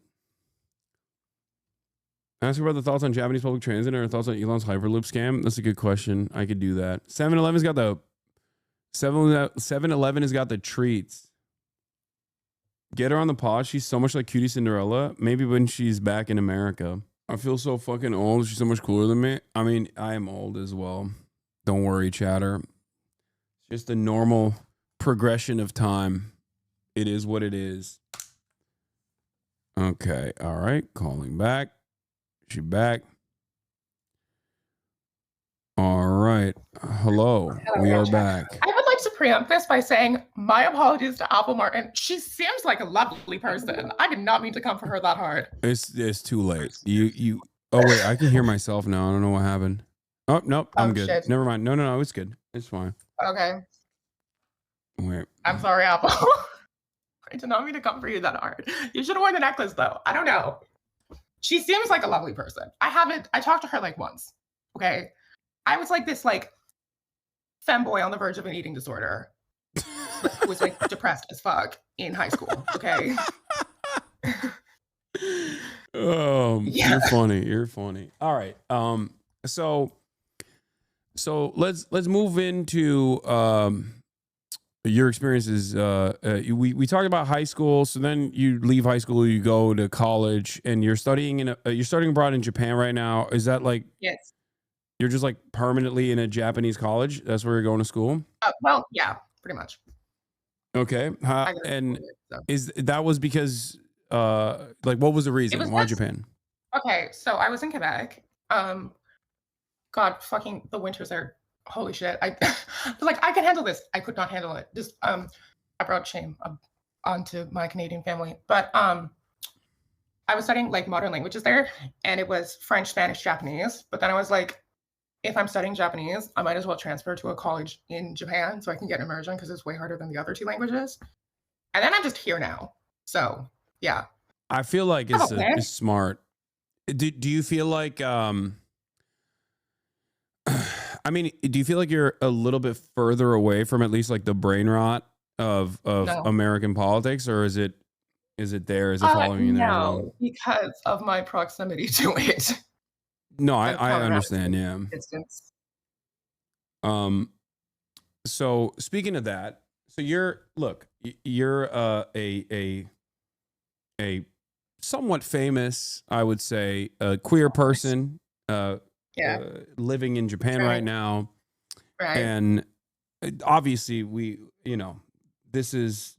Ask her about the thoughts on Japanese public transit and her thoughts on Elon's Hyperloop scam. That's a good question. I could do that. 7-Eleven's got the 7-Eleven has got the treats. Get her on the pod. She's so much like Cutie Cinderella. Maybe when she's back in America. I feel so fucking old. She's so much cooler than me. I mean, I am old as well. Don't worry, chatter. Just a normal progression of time. It is what it is. Okay. All right. Calling back. She back. All right. Hello. We are back. I would like to preempt this by saying my apologies to Apple Martin. She seems like a lovely person. I did not mean to come for her that hard. It's too late. You oh wait, I can hear myself now. I don't know what happened. Oh nope, I'm good. Shit. Never mind. No, it's good. It's fine. Okay. Wait. I'm sorry, Apple. I did not mean to come for you that hard. You should have worn the necklace though. I don't know. She seems like a lovely person. I talked to her like once. Okay. I was like this like femboy on the verge of an eating disorder. Who was like depressed as fuck in high school. Okay. Yeah. You're funny. All right. So let's move into your experiences. We talked about high school. So then you leave high school, you go to college, and you're studying abroad in Japan right now. Is that like Yes. You're just like permanently in a Japanese college? That's where you're going to school? Well, yeah, pretty much. Okay. And is that was because like what was the reason? Why Japan? Okay, so I was in Quebec God, fucking the winters are holy shit. I was like, I can handle this. I could not handle it. Just I brought shame onto my Canadian family. But I was studying like modern languages there, and it was French, Spanish, Japanese. But then I was like, if I'm studying Japanese, I might as well transfer to a college in Japan so I can get immersion because it's way harder than the other two languages. And then I'm just here now. So yeah. I feel like it's smart. Do you feel like I mean, do you feel like you're a little bit further away from at least like the brain rot of No. American politics, or is it there? Is it following you there? No, because of my proximity to it. No, I understand. Yeah. Distance. So speaking of that, so you're a somewhat famous, I would say, queer person, living in Japan right now. Right. And obviously this is,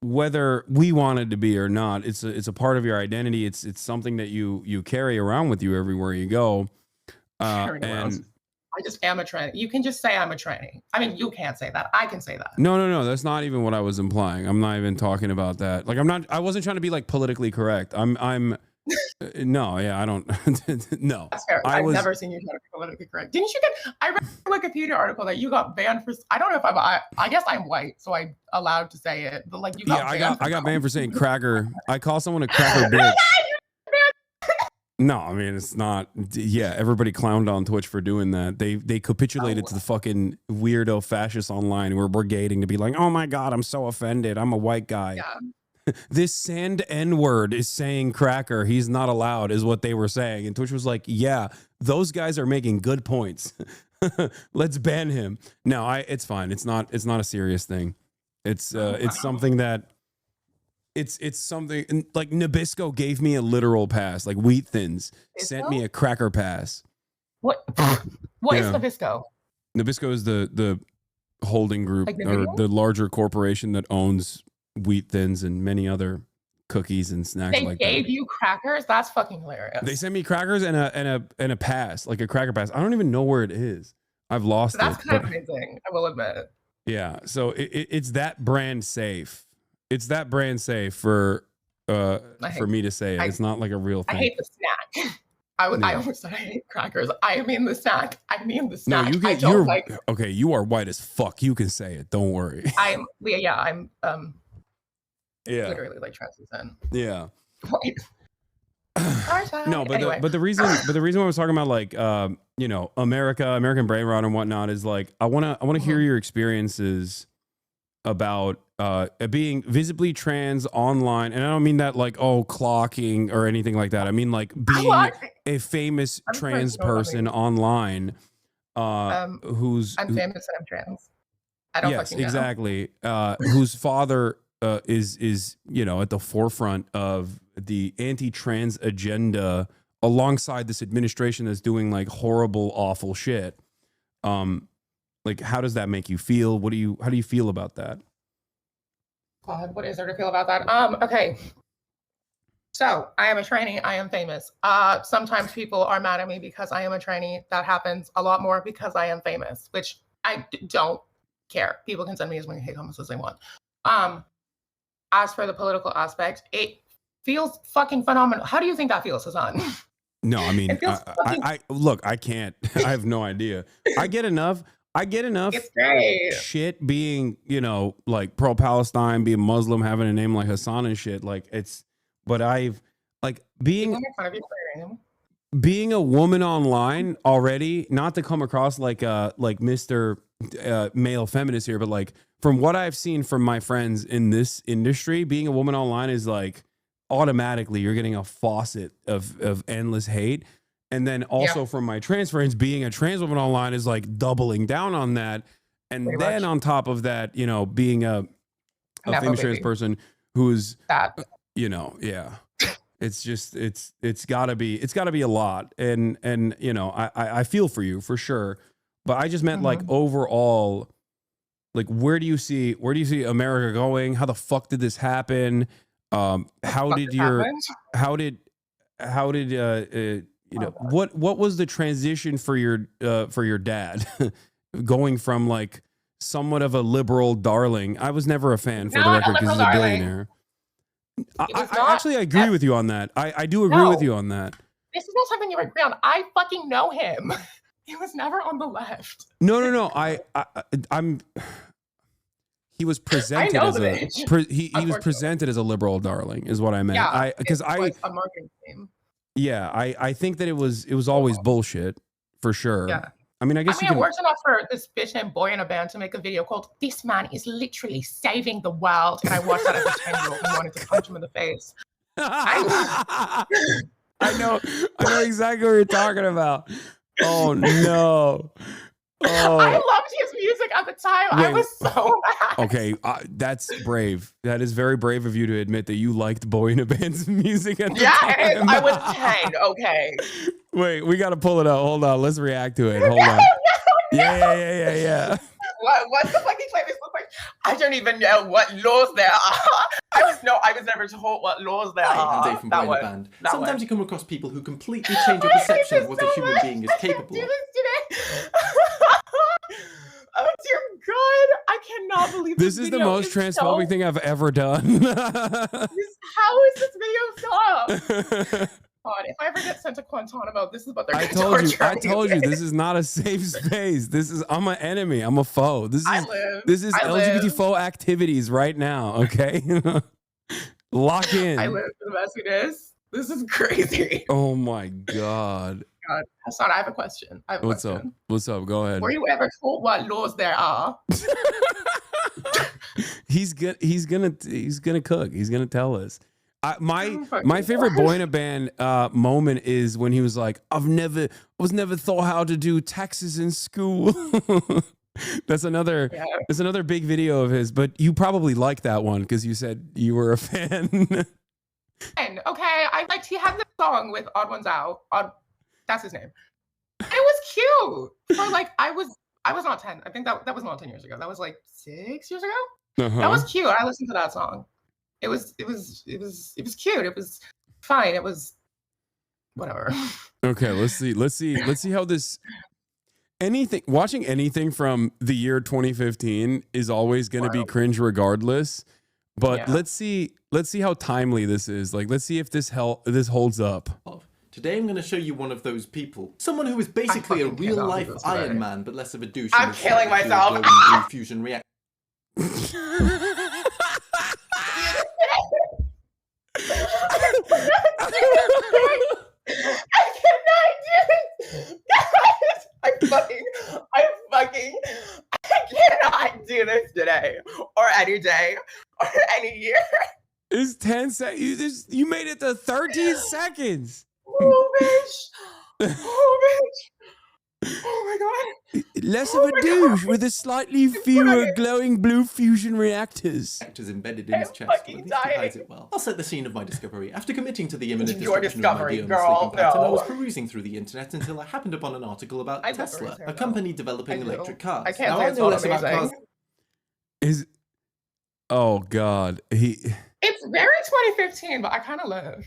whether we wanted to be or not, it's a part of your identity. It's something that you carry around with you everywhere you go. And I just am a tranny. You can just say I'm a tranny. I mean, you can't say that. I can say that. No. That's not even what I was implying. I'm not even talking about that. Like, I wasn't trying to be like politically correct. No, yeah, I don't. No, that's fair. I've never seen you try to be politically correct. Didn't you get? I read a Wikipedia article that you got banned for. I don't know if I guess I'm white, so I'm allowed to say it. But like, you got banned. I got banned for saying cracker. I call someone a cracker bitch. No, I mean, it's not. Yeah, everybody clowned on Twitch for doing that. They capitulated to the fucking weirdo fascists online who were brigading to be like, oh my God, I'm so offended. I'm a white guy. Yeah. This sand N-word is saying cracker. He's not allowed, is what they were saying. And Twitch was like, yeah, those guys are making good points. Let's ban him. No, it's fine. It's not a serious thing. It's something that it's something like Nabisco gave me a literal pass. Like Wheat Thins sent me a cracker pass. What is Nabisco? Nabisco is the holding group, like or the larger corporation that owns Wheat Thins and many other cookies and snacks like that. They gave you crackers? That's fucking hilarious. They sent me crackers and a pass, like a cracker pass. I don't even know where it is. I've lost it. That's kind of amazing, I will admit. Yeah, so it's that brand safe. It's that brand safe for me to say it. It's not like a real thing. I hate the snack. I almost said I hate crackers. I mean the snack. No, okay. You are white as fuck. You can say it. Don't worry. I'm literally like translucent. Yeah. White. No, but anyway. The reason why I was talking about like American brain rot and whatnot is like I wanna hear your experiences about being visibly trans online, and I don't mean that like clocking or anything like that. I mean like being a famous trans person online. Who's I'm famous and I'm trans. I don't fucking know. Exactly. Whose father is at the forefront of the anti-trans agenda alongside this administration that's doing like horrible, awful shit. Like, how does that make you feel? How do you feel about that? God, what is there to feel about that? Okay. So I am a tranny. I am famous. Sometimes people are mad at me because I am a tranny. That happens a lot more because I am famous, which I don't care. People can send me as many hate comments as they want. As for the political aspect, it feels fucking phenomenal. How do you think that feels, Hasan? No, I mean, I look, I can't. I have no idea. I get enough shit being, like pro-Palestine, being Muslim, having a name like Hasan and shit. Like but I've like being a woman online already, not to come across like Mr. Male feminist here, but like from what I've seen from my friends in this industry, being a woman online is like automatically you're getting a faucet of endless hate. And then also from my trans friends, being a trans woman online is like doubling down on that. And pretty then much. On top of that, being a famous trans person who's that, it's just, it's gotta be a lot. And I feel for you for sure. But I just meant like overall, like, where do you see America going? How the fuck did this happen? How did you know, what was the transition for your dad going from like somewhat of a liberal darling? I was never a fan, for the record, because he's a billionaire. I agree with you on that. I do agree with you on that. This is not something you agree on. I fucking know him. He was never on the left. No. I'm. He was presented as he was presented as a liberal darling, is what I meant. Yeah, because a marketing theme. Yeah, I think that it was always bullshit, for sure. Yeah. I mean, it works enough for this bitch named Boy in a Band to make a video called "This Man is Literally Saving the World," and I watched that as a 10-year-old and wanted to punch him in the face. I know exactly what you're talking about. Oh no. Oh. I loved his music at the time. I was so mad. Okay, that's brave. That is very brave of you to admit that you liked Boy in a Band's music at the time. Yeah, I was 10. Okay. Wait, we got to pull it up. Hold on. Let's react to it. Hold on. Yeah. What's the fucking playlist look like? I don't even know what laws there are. I was never told what laws there are. I'm Dave from Boy in a Band. Sometimes you come across people who completely change your perception of what a human being is capable of. Oh dear God, I cannot believe this is the most transphobic thing I've ever done. How is this video so? God, if I ever get sent to Guantanamo, this is what they're going to torture me. I told you, this is not a safe space. I'm an enemy. I'm a foe. This is LGBT foe activities right now. Okay, lock in. I live for the messiness. This is crazy. Oh my God. God, Hasan, I have a question. What's up? Go ahead. Were you ever told what laws there are? He's gonna cook. He's gonna tell us. My favorite Boy in a Band moment is when he was like, I was never taught how to do taxes in school. That's another big video of his, but you probably like that one because you said you were a fan. Okay, he had this song with Odd Ones Out. That's his name. It was cute. So I was not 10. I think that was not 10 years ago. That was like 6 years ago. That was cute. I listened to that song. It was cute. It was fine. It was whatever. Okay, let's see how this watching anything from the year 2015 is always going to be cringe regardless. But let's see how timely this is. Let's see if this holds up. Today I'm going to show you one of those people. Someone who is basically a real-life Iron Man, but less of a douche. I'm killing myself. Blue fusion react. I cannot do this. I cannot do this today, or any day, or any year. It's 10 seconds. You made it to 13 seconds. Oh, bitch. Oh my God. Less of a douche with a slightly fewer glowing blue fusion reactors. Reactors embedded in his chest. At least he hides it well. I'll set the scene of my discovery. After committing to the imminent destruction of my dear sleeping pattern, I was perusing through the internet until I happened upon an article about Tesla, a company developing electric cars. Now I know less about cars. Oh God, It's very 2015, but I kind of love.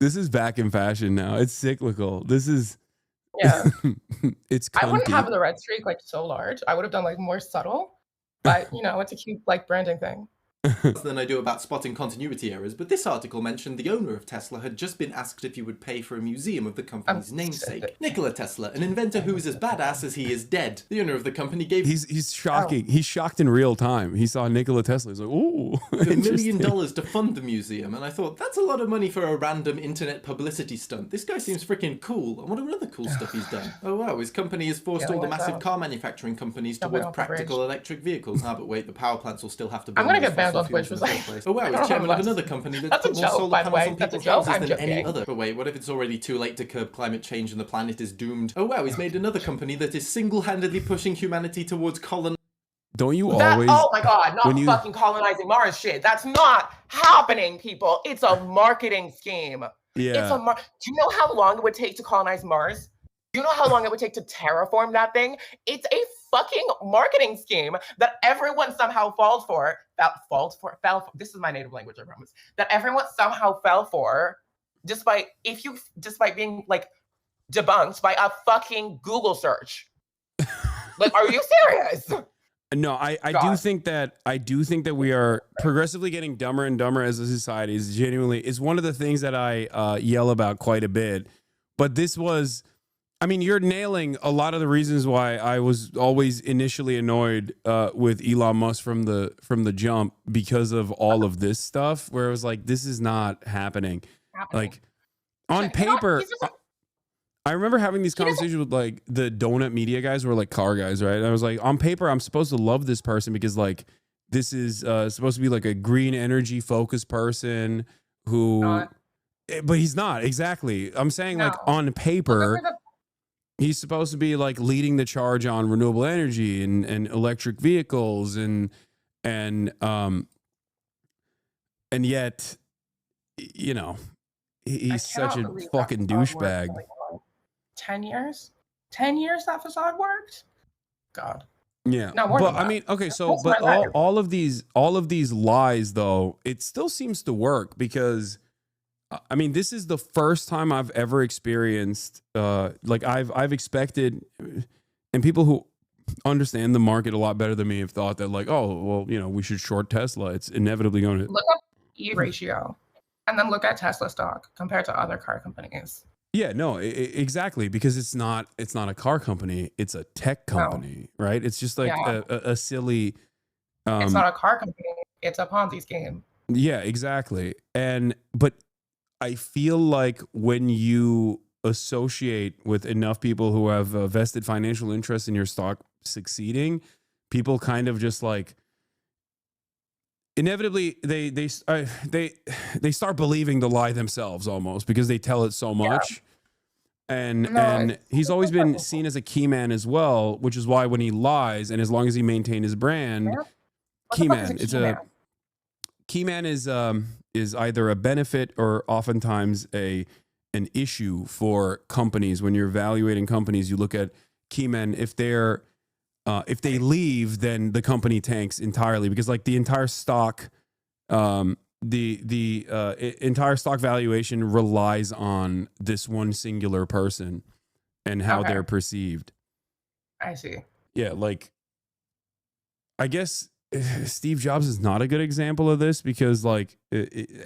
This is back in fashion now. It's cyclical. This is it's cunty. I wouldn't have the red streak so large. I would have done more subtle, but it's a cute branding thing. Than I do about spotting continuity errors, but this article mentioned the owner of Tesla had just been asked if he would pay for a museum of the company's namesake. Nikola Tesla, an inventor who is as badass as he is dead. The owner of the company gave... He's shocking. He's shocked in real time. He saw Nikola Tesla. He's like, ooh. $1 million to fund the museum, and I thought, that's a lot of money for a random internet publicity stunt. This guy seems freaking cool. I wonder what other cool stuff he's done. Oh wow, his company has forced all the massive car manufacturing companies towards practical electric vehicles. Ah, but wait, the power plants will still have to burn. I'm gonna get banned on Twitch. Oh wow, he's chairman of another company that put more solar panels on people's houses than any other. But wait, what if it's already too late to curb climate change and the planet is doomed? Oh wow, he's made another company that is single-handedly pushing humanity towards Don't you always... Oh my God, not fucking colonizing Mars shit. That's not happening, people. It's a marketing scheme. Yeah. Do you know how long it would take to colonize Mars? Do you know how long it would take to terraform that thing? It's a fucking marketing scheme that everyone somehow fell for. This is my native language, I promise. That everyone somehow fell for despite being like debunked by a fucking Google search. Like, are you serious? No, I do think that we are progressively getting dumber and dumber as a society. Is one of the things that I yell about quite a bit. But this was, I mean, you're nailing a lot of the reasons why I was always initially annoyed with Elon Musk from the jump, because of all of this stuff where it was like, this is not happening. Like on paper. I remember having these conversations with like the donut media guys who were like car guys, right? And I was like, on paper, I'm supposed to love this person because like this is supposed to be like a green energy focused person who, but he's not exactly. I'm saying like on paper, he's supposed to be like leading the charge on renewable energy and electric vehicles and yet, you know, he's such a fucking douchebag. 10 years? 10 years that facade worked? God. Yeah. But I mean, okay, so but all of these lies though, it still seems to work because I mean, this is the first time I've ever experienced like I've expected, and people who understand the market a lot better than me have thought that like, oh, well, you know, we should short Tesla. It's inevitably going to look up E ratio and then look at Tesla stock compared to other car companies. Yeah, no, exactly, because it's not a car company, it's a tech company, right? It's just like a silly. It's not a car company; it's a Ponzi scheme. Yeah, exactly. But I feel like when you associate with enough people who have a vested financial interest in your stock succeeding, people kind of just like inevitably they start believing the lie themselves almost because they tell it so much. And he's always been seen as a key man as well, which is why when he lies, and as long as he maintained his brand, key man is either a benefit or oftentimes an issue for companies. When you're evaluating companies, you look at key men. If they leave, then the company tanks entirely because like the entire stock, the entire stock valuation relies on this one singular person and how they're perceived. I see. Yeah, like I guess Steve Jobs is not a good example of this because like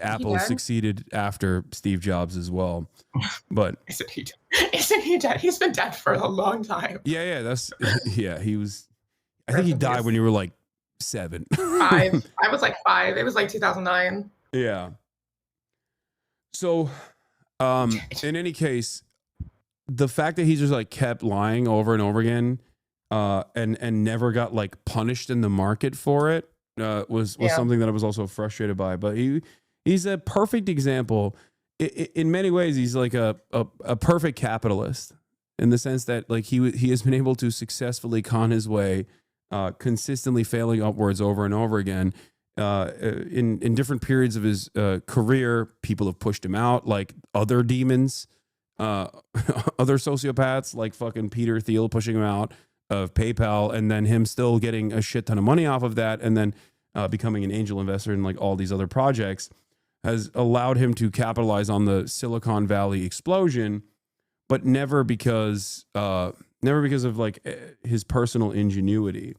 Apple succeeded after Steve Jobs as well. But isn't he dead? He's been dead for a long time. Yeah, he was. I think he died when you were like 7. 5. I was like 5. It was like 2009. Yeah. So, in any case, the fact that he just like kept lying over and over again, and never got like punished in the market for it, was something that I was also frustrated by. But he's a perfect example. In many ways, he's like a perfect capitalist in the sense that like he has been able to successfully con his way. Consistently failing upwards over and over again. In different periods of his career, people have pushed him out, like other demons, other sociopaths, like fucking Peter Thiel pushing him out of PayPal, and then him still getting a shit ton of money off of that, and then becoming an angel investor in like all these other projects, has allowed him to capitalize on the Silicon Valley explosion, but never because of like his personal ingenuity.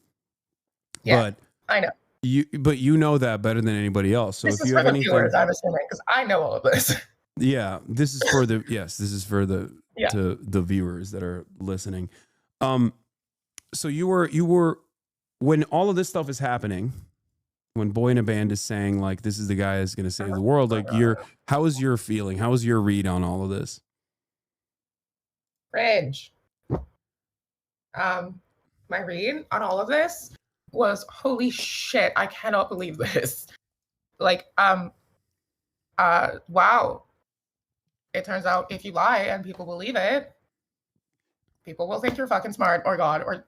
Yeah, but I know. You know that better than anybody else. So this if you have anything, viewers, I'm assuming, because I know all of this. Yeah, this is for the to the viewers that are listening. So you were when all of this stuff is happening, when Boy in a Band is saying like this is the guy that's going to save the world, like how is your feeling? How was your read on all of this? Rage. My read on all of this was holy shit, I cannot believe this. Like, wow. It turns out if you lie and people believe it, people will think you're fucking smart or God or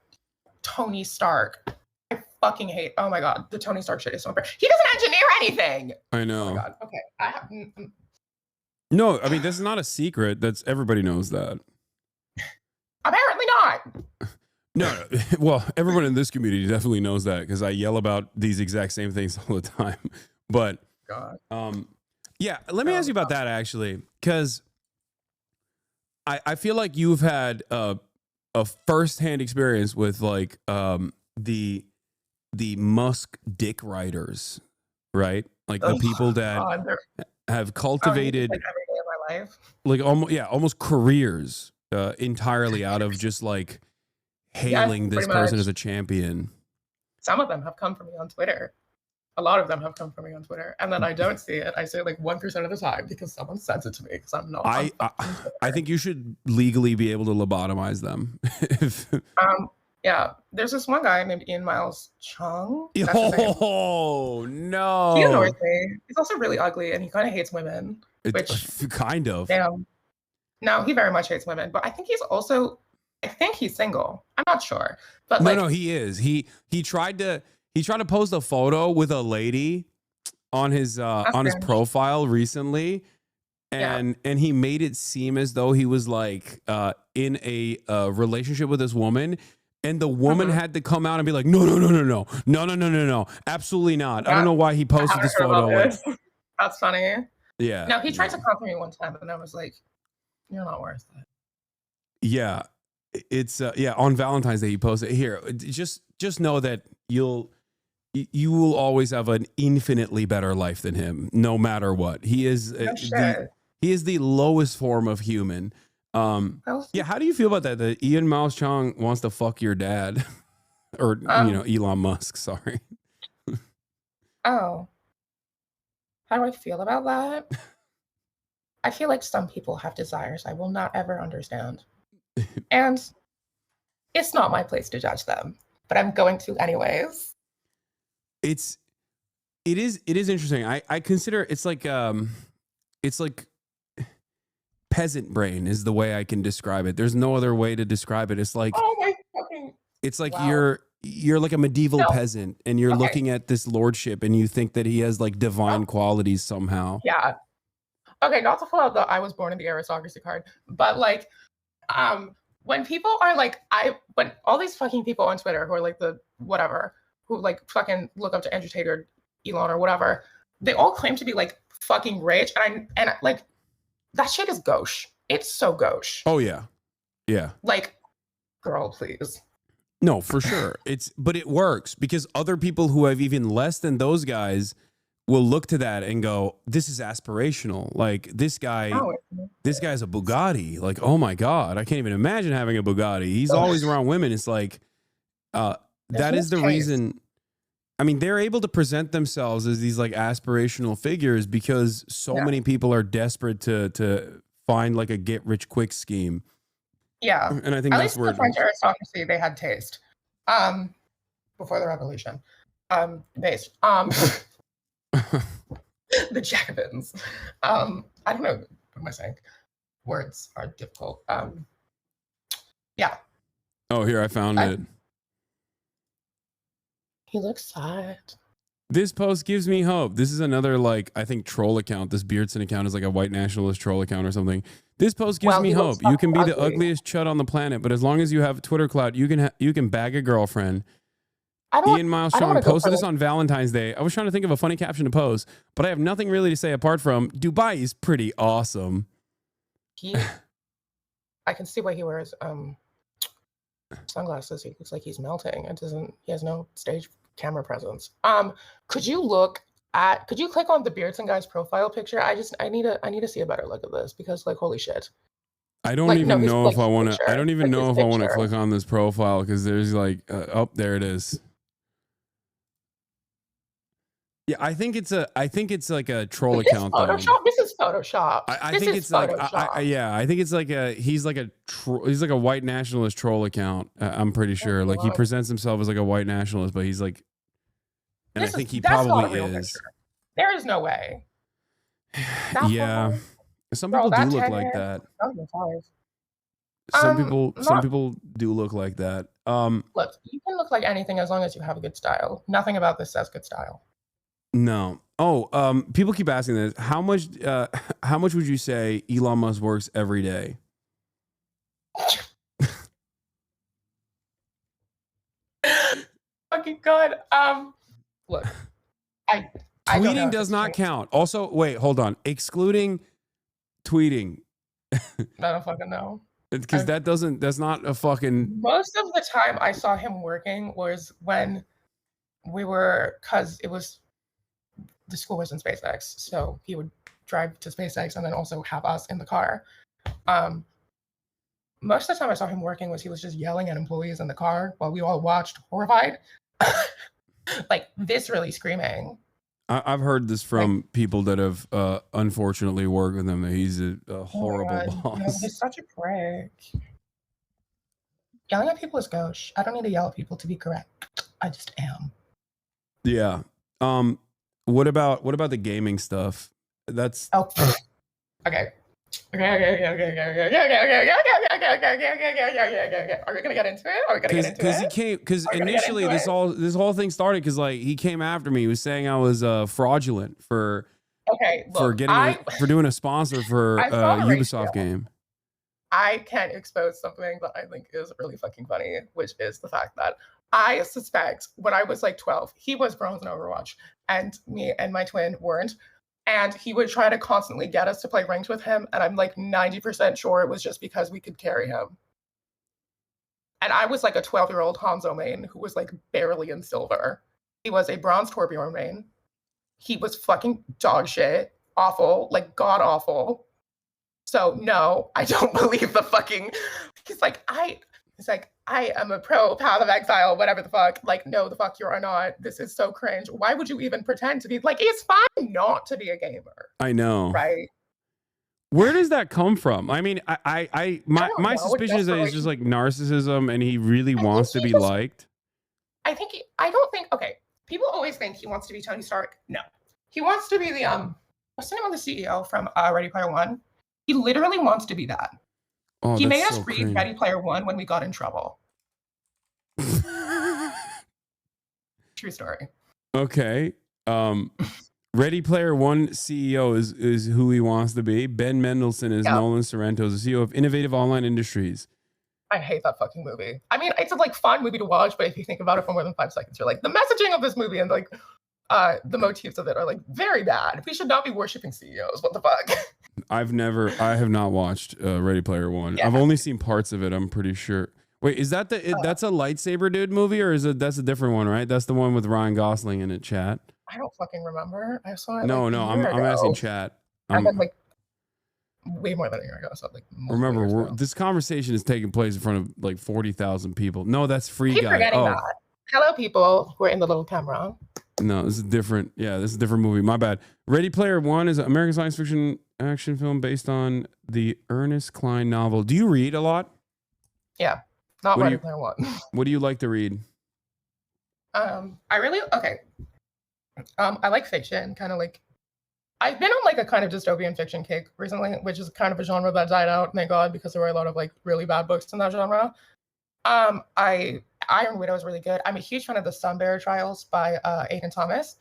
Tony Stark. I fucking hate, oh my God, the Tony Stark shit is so bad. He doesn't engineer anything. I know. Oh my God. Okay. I have No, I mean, this is not a secret. Everybody knows that. Apparently not. No, well, everyone in this community definitely knows that because I yell about these exact same things all the time. But God. Yeah, let me ask you about that actually, because I feel like you've had a firsthand experience with like the Musk dick riders, right? Like the people that have cultivated like every day of my life, like almost careers entirely out of just like hailing this person as a champion. Some of them have come from me on Twitter. A lot of them have come from me on Twitter, and then I don't see it. I see it like 1% of the time because someone sends it to me because I'm not. I think you should legally be able to lobotomize them. Yeah, there's this one guy named Ian Miles Chung. Oh no! He annoys me. He's also really ugly, and he kind of hates women. Which kind of. Damn. No, he very much hates women, but I think he's single. I'm not sure, but no, he is. He tried to post a photo with a lady on his profile recently, and he made it seem as though he was like in a relationship with this woman. And the woman had to come out and be like, no, absolutely not. Yeah, I don't know why he posted this photo. That's funny. Yeah. No, he tried to come for me one time, and I was like, "You're not worth it." Yeah, it's on Valentine's Day he posted here. Just know that you will always have an infinitely better life than him, no matter what. He is the lowest form of human. Yeah, how do you feel about that? That Ian Miles Chong wants to fuck your dad, or Elon Musk? Sorry. Oh, how do I feel about that? I feel like some people have desires I will not ever understand, and it's not my place to judge them. But I'm going to anyways. It is interesting. I consider it's like peasant brain is the way I can describe it. There's no other way to describe it. It's like, wow. You're like a medieval peasant, and you're looking at this lordship, and you think that he has like divine qualities somehow. Yeah. Okay, not to pull out the I was born in the aristocracy card, but like, when people are like, when all these fucking people on Twitter who are like the whatever, who like fucking look up to Andrew Tate or Elon or whatever, they all claim to be like fucking rich, and like, that shit is gauche. It's so gauche. Oh yeah. Yeah. Like, girl, please. No, for sure. But it works because other people who have even less than those guys will look to that and go, this is aspirational. Like this guy's a Bugatti. Like, oh my God, I can't even imagine having a Bugatti. He's always around women. It's like, that is the reason. I mean, they're able to present themselves as these like aspirational figures because so many people are desperate to find like a get rich quick scheme. Yeah. And I think at that's least where the French aristocracy, they had taste. Before the revolution. Based. The Jacobins. I don't know. What am I saying? Words are difficult. Yeah. Oh, here I found it. He looks sad. This post gives me hope. This is another, like, I think troll account. This Beardson account is like a white nationalist troll account or something. This post gives me hope. You can be the ugliest chud on the planet, but as long as you have Twitter clout, you can bag a girlfriend. Ian Miles Sean posted this on Valentine's Day. I was trying to think of a funny caption to post, but I have nothing really to say apart from Dubai is pretty awesome. I can see why he wears sunglasses. He looks like he's melting. He has no stage camera presence. Could you click on the Beardson guy's profile picture? I need to see a better look at this because, like, holy shit. I don't even know if I want to. I don't even know if I want to click on this profile because there's like, oh, there it is. Yeah, I think it's like a troll account. Photoshop. This is Photoshop. I think it's like, I think it's like he's like a white nationalist troll account. I'm pretty sure. Like he presents himself as like a white nationalist, but he's like, and I think he probably is. Picture. There is no way. Yeah, some people do look like that. Some people do look like that. Look, you can look like anything as long as you have a good style. Nothing about this says good style. No. Oh, people keep asking this. How much would you say Elon Musk works every day? Fucking God. Look, I don't know Tweeting if does it's not changed. count. Also, wait, hold on. Excluding tweeting, I don't fucking know. because that's not a fucking. Most of the time I saw him working was when because the school was in SpaceX, so he would drive to SpaceX and then also have us in the car. Most of the time I saw him working was he was just yelling at employees in the car while we all watched horrified, like viscerally screaming. I've heard this from people that have unfortunately worked with him. That he's a horrible boss. No, he's such a prick. Yelling at people is gauche. I don't need to yell at people to be correct. I just am. Yeah. What about the gaming stuff? That's okay. Are we gonna get into it? Are we gonna get into it? Because he came. Because initially this whole thing started because like he came after me. He was saying I was fraudulent for doing a sponsor for a Ubisoft game. I can expose something that I think is really fucking funny, which is the fact that I suspect when I was like 12, he was bronze in Overwatch, and me and my twin weren't. And he would try to constantly get us to play ranked with him. And I'm like 90% sure it was just because we could carry him. And I was like a 12-year-old Hanzo main who was like barely in silver. He was a bronze Torbjorn main. He was fucking dog shit. Awful. Like god awful. So no, I don't believe the fucking... He's like, I am a pro Path of Exile, whatever the fuck. Like, no, the fuck you are not. This is so cringe. Why would you even pretend to be like, it's fine not to be a gamer. I know. Right? Where does that come from? I mean, my suspicion is that it's just like narcissism and he really wants to be liked. I don't think, okay, people always think he wants to be Tony Stark. No. He wants to be the, what's the name of the CEO from Ready Player One? He literally wants to be that. Oh, he made us read Ready Player One when we got in trouble. True story. Okay. Ready Player One CEO is who he wants to be. Ben Mendelsohn is Nolan Sorrento, the CEO of Innovative Online Industries. I hate that fucking movie. I mean, it's a like fun movie to watch, but if you think about it for more than 5 seconds, you're like, the messaging of this movie and like the motifs of it are like very bad. We should not be worshiping CEOs. What the fuck? I have not watched Ready Player One. Yeah. I've only seen parts of it. I'm pretty sure. Wait, is that that's a lightsaber dude movie, or that's a different one, right? That's the one with Ryan Gosling in it, chat. I don't fucking remember. I saw it. No, I'm asking chat. I meant like way more than a year ago. So like. Remember, this conversation is taking place in front of like 40,000 people. No, that's Free Keep Guy. Forgetting that. Hello, people who are in the little camera. No, this is different. Yeah, this is a different movie. My bad. Ready Player One is an American science fiction action film based on the Ernest Cline novel. Do you read a lot? Yeah, not Ready Player One. What do you like to read? I like fiction, kind of like. I've been on like a kind of dystopian fiction kick recently, which is kind of a genre that died out, thank God, because there were a lot of like really bad books in that genre. Iron Widow is really good. I'm a huge fan of the Sunbearer Trials by Aidan Thomas.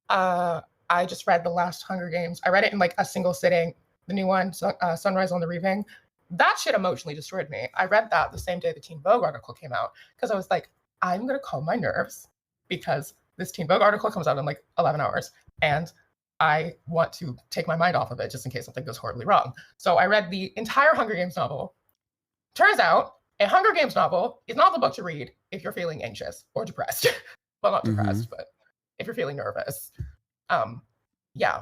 I just read the last Hunger Games. I read it in like a single sitting. The new one, Sunrise on the Reaping. That shit emotionally destroyed me. I read that the same day the Teen Vogue article came out because I was like, I'm gonna calm my nerves because this Teen Vogue article comes out in like 11 hours and I want to take my mind off of it just in case something goes horribly wrong. So I read the entire Hunger Games novel. Turns out a Hunger Games novel is not the book to read if you're feeling anxious or depressed. Well, not depressed, but if you're feeling nervous. Yeah.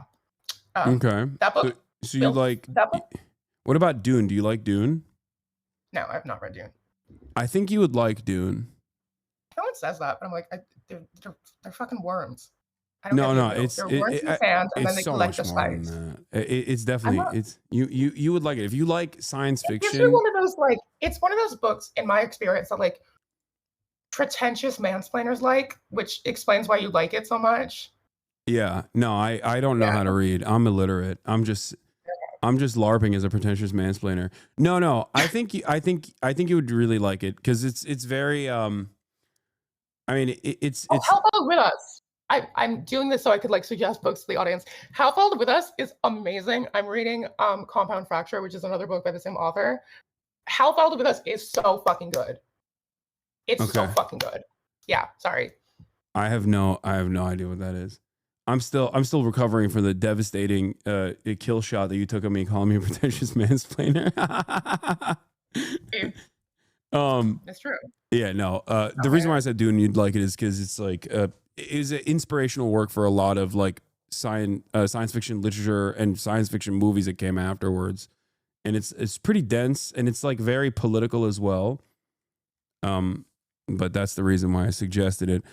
Okay. That book. So you like that book? What about Dune? Do you like Dune? No, I've not read Dune. I think you would like Dune. No one says that, but I'm like, they're fucking worms. No, they're worms in sand, and then they collect the spice. It's definitely you would like it if you like science fiction. It's one of those like it's one of those books in my experience that like pretentious mansplainers like, which explains why you like it so much. Yeah, no, I don't know how to read. I'm illiterate. I'm just LARPing as a pretentious mansplainer. No, I think you would really like it because it's very I mean it's Help Fold With Us. I'm doing this so I could like suggest books to the audience. Help Fold With Us is amazing. I'm reading Compound Fracture, which is another book by the same author. Help Fold With Us is so fucking good. It's so fucking good. Yeah, sorry. I have no idea what that is. I'm still recovering from the devastating kill shot that you took of me calling me a pretentious mansplainer. It's true. Yeah, no. The reason why I said Dune you'd like it is because it's like is an inspirational work for a lot of like science fiction literature and science fiction movies that came afterwards, and it's pretty dense and it's like very political as well. But that's the reason why I suggested it.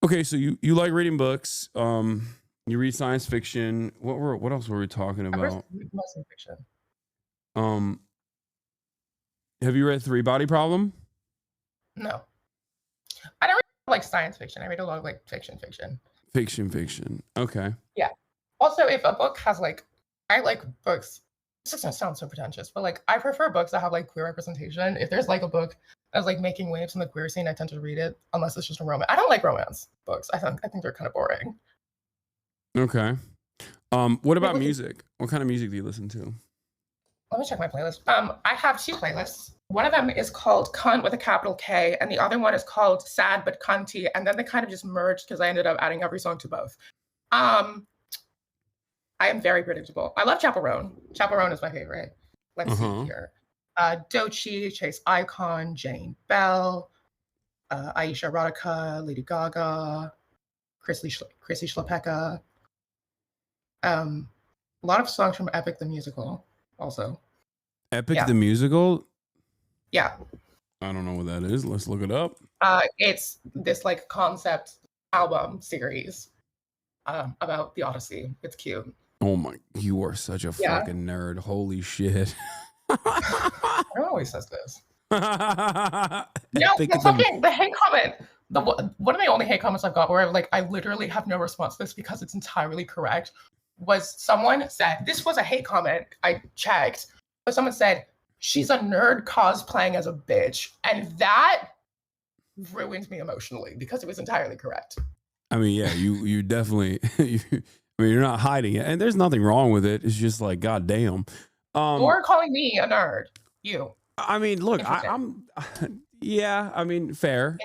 Okay, so you like reading books. You read science fiction. What else were we talking about? Mostly fiction. Have you read Three Body Problem? No. I don't read like science fiction. I read a lot of like fiction. Fiction. Okay. Yeah. Also, if a book has like, I like books. This doesn't sound so pretentious, but like I prefer books that have like queer representation. If there's like a book that's like making waves in the queer scene, I tend to read it unless it's just a romance. I don't like romance books. I think they're kind of boring. Okay. What about music? What kind of music do you listen to? Let me check my playlist. I have 2 playlists. One of them is called Cunt with a capital K, and the other one is called Sad but Cunty, and then they kind of just merged because I ended up adding every song to both. I am very predictable. I love Chaperone. Chaperone is my favorite. Let's see here. Doechii, Chase Icon, Jane Bell, Aisha Radhika, Lady Gaga, Chrissy Schlepeka. A lot of songs from Epic the Musical also. Epic the Musical? Yeah. I don't know what that is. Let's look it up. It's this like concept album series about the Odyssey. It's cute. Oh my, you are such a fucking nerd. Holy shit. Everyone always says this. No, the hate comment. One of the only hate comments I've got where like I literally have no response to this because it's entirely correct was someone said, this was a hate comment, I checked, but someone said, she's a nerd cosplaying as a bitch. And that ruined me emotionally because it was entirely correct. I mean, yeah, you definitely, I mean, you're not hiding it. And there's nothing wrong with it. It's just like, goddamn. You're calling me a nerd. You. I mean, look, I'm yeah, I mean, fair.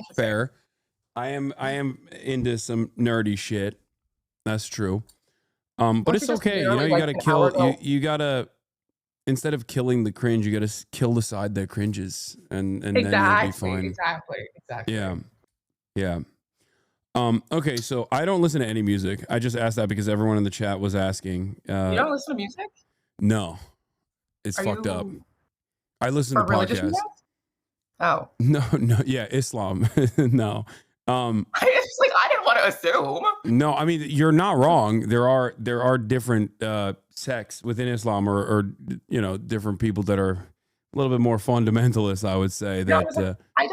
I am into some nerdy shit. That's true. But it's okay. You know, you gotta kill. You gotta, instead of killing the cringe, you gotta kill the side that cringes, and then you'll be fine. Exactly. Yeah. Okay, so I don't listen to any music. I just asked that because everyone in the chat was asking. You don't listen to music? No, it's fucked up. I listen to podcasts. Oh. No, yeah, Islam. No. It's like I didn't want to assume. No, I mean you're not wrong. There are different sects within Islam, or you know, different people that are a little bit more fundamentalist. I would say that. I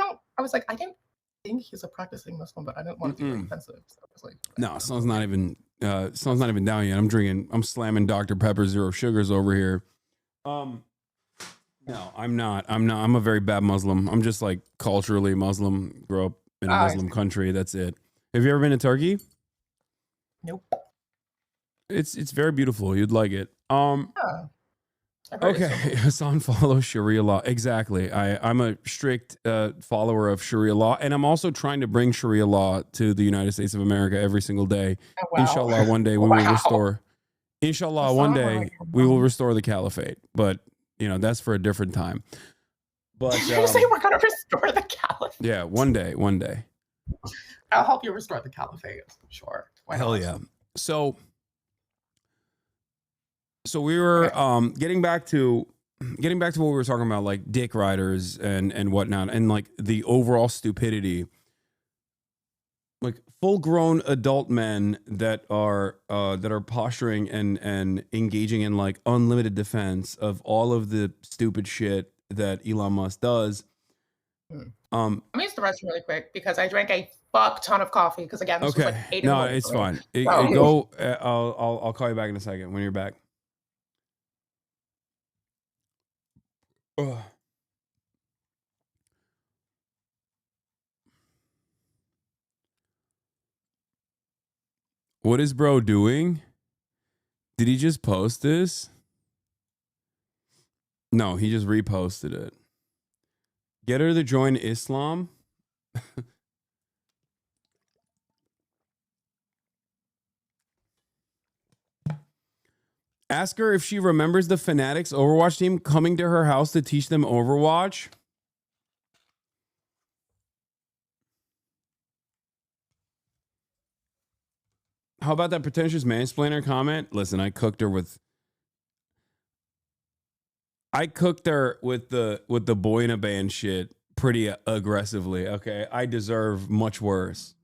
didn't think he's a practicing Muslim, but I didn't want to be offensive. So I was like, no, sun's not even down yet. I'm slamming Dr. Pepper Zero Sugars over here. No, I'm not. I'm a very bad Muslim. I'm just like culturally Muslim. Grew up in a Muslim country. That's it. Have you ever been to Turkey? Nope. It's very beautiful. You'd like it. Okay, Hasan follows Sharia law. Exactly. I'm a strict follower of Sharia law, and I'm also trying to bring Sharia law to the United States of America every single day. Oh, wow. Inshallah, one day we will restore. Inshallah, one day we will restore the caliphate. But you know, that's for a different time. But you say we're gonna restore the caliphate? Yeah, one day. I'll help you restore the caliphate. Sure. Hell yeah. So we were getting back to what we were talking about, like dick riders and whatnot, and like the overall stupidity. Like full-grown adult men that are posturing and engaging in like unlimited defense of all of the stupid shit that Elon Musk does. Let me use the restroom really quick because I drank a fuck ton of coffee. Because again, this was like 8 No, it's fine. Go. I'll call you back in a second when you're back. Ugh. What is bro doing? Did he just post this? No, he just reposted it. Get her to join Islam. Ask her if she remembers the Fanatics Overwatch team coming to her house to teach them Overwatch. How about that pretentious mansplainer comment? Listen, I cooked her with the boy in a band shit pretty aggressively. Okay, I deserve much worse.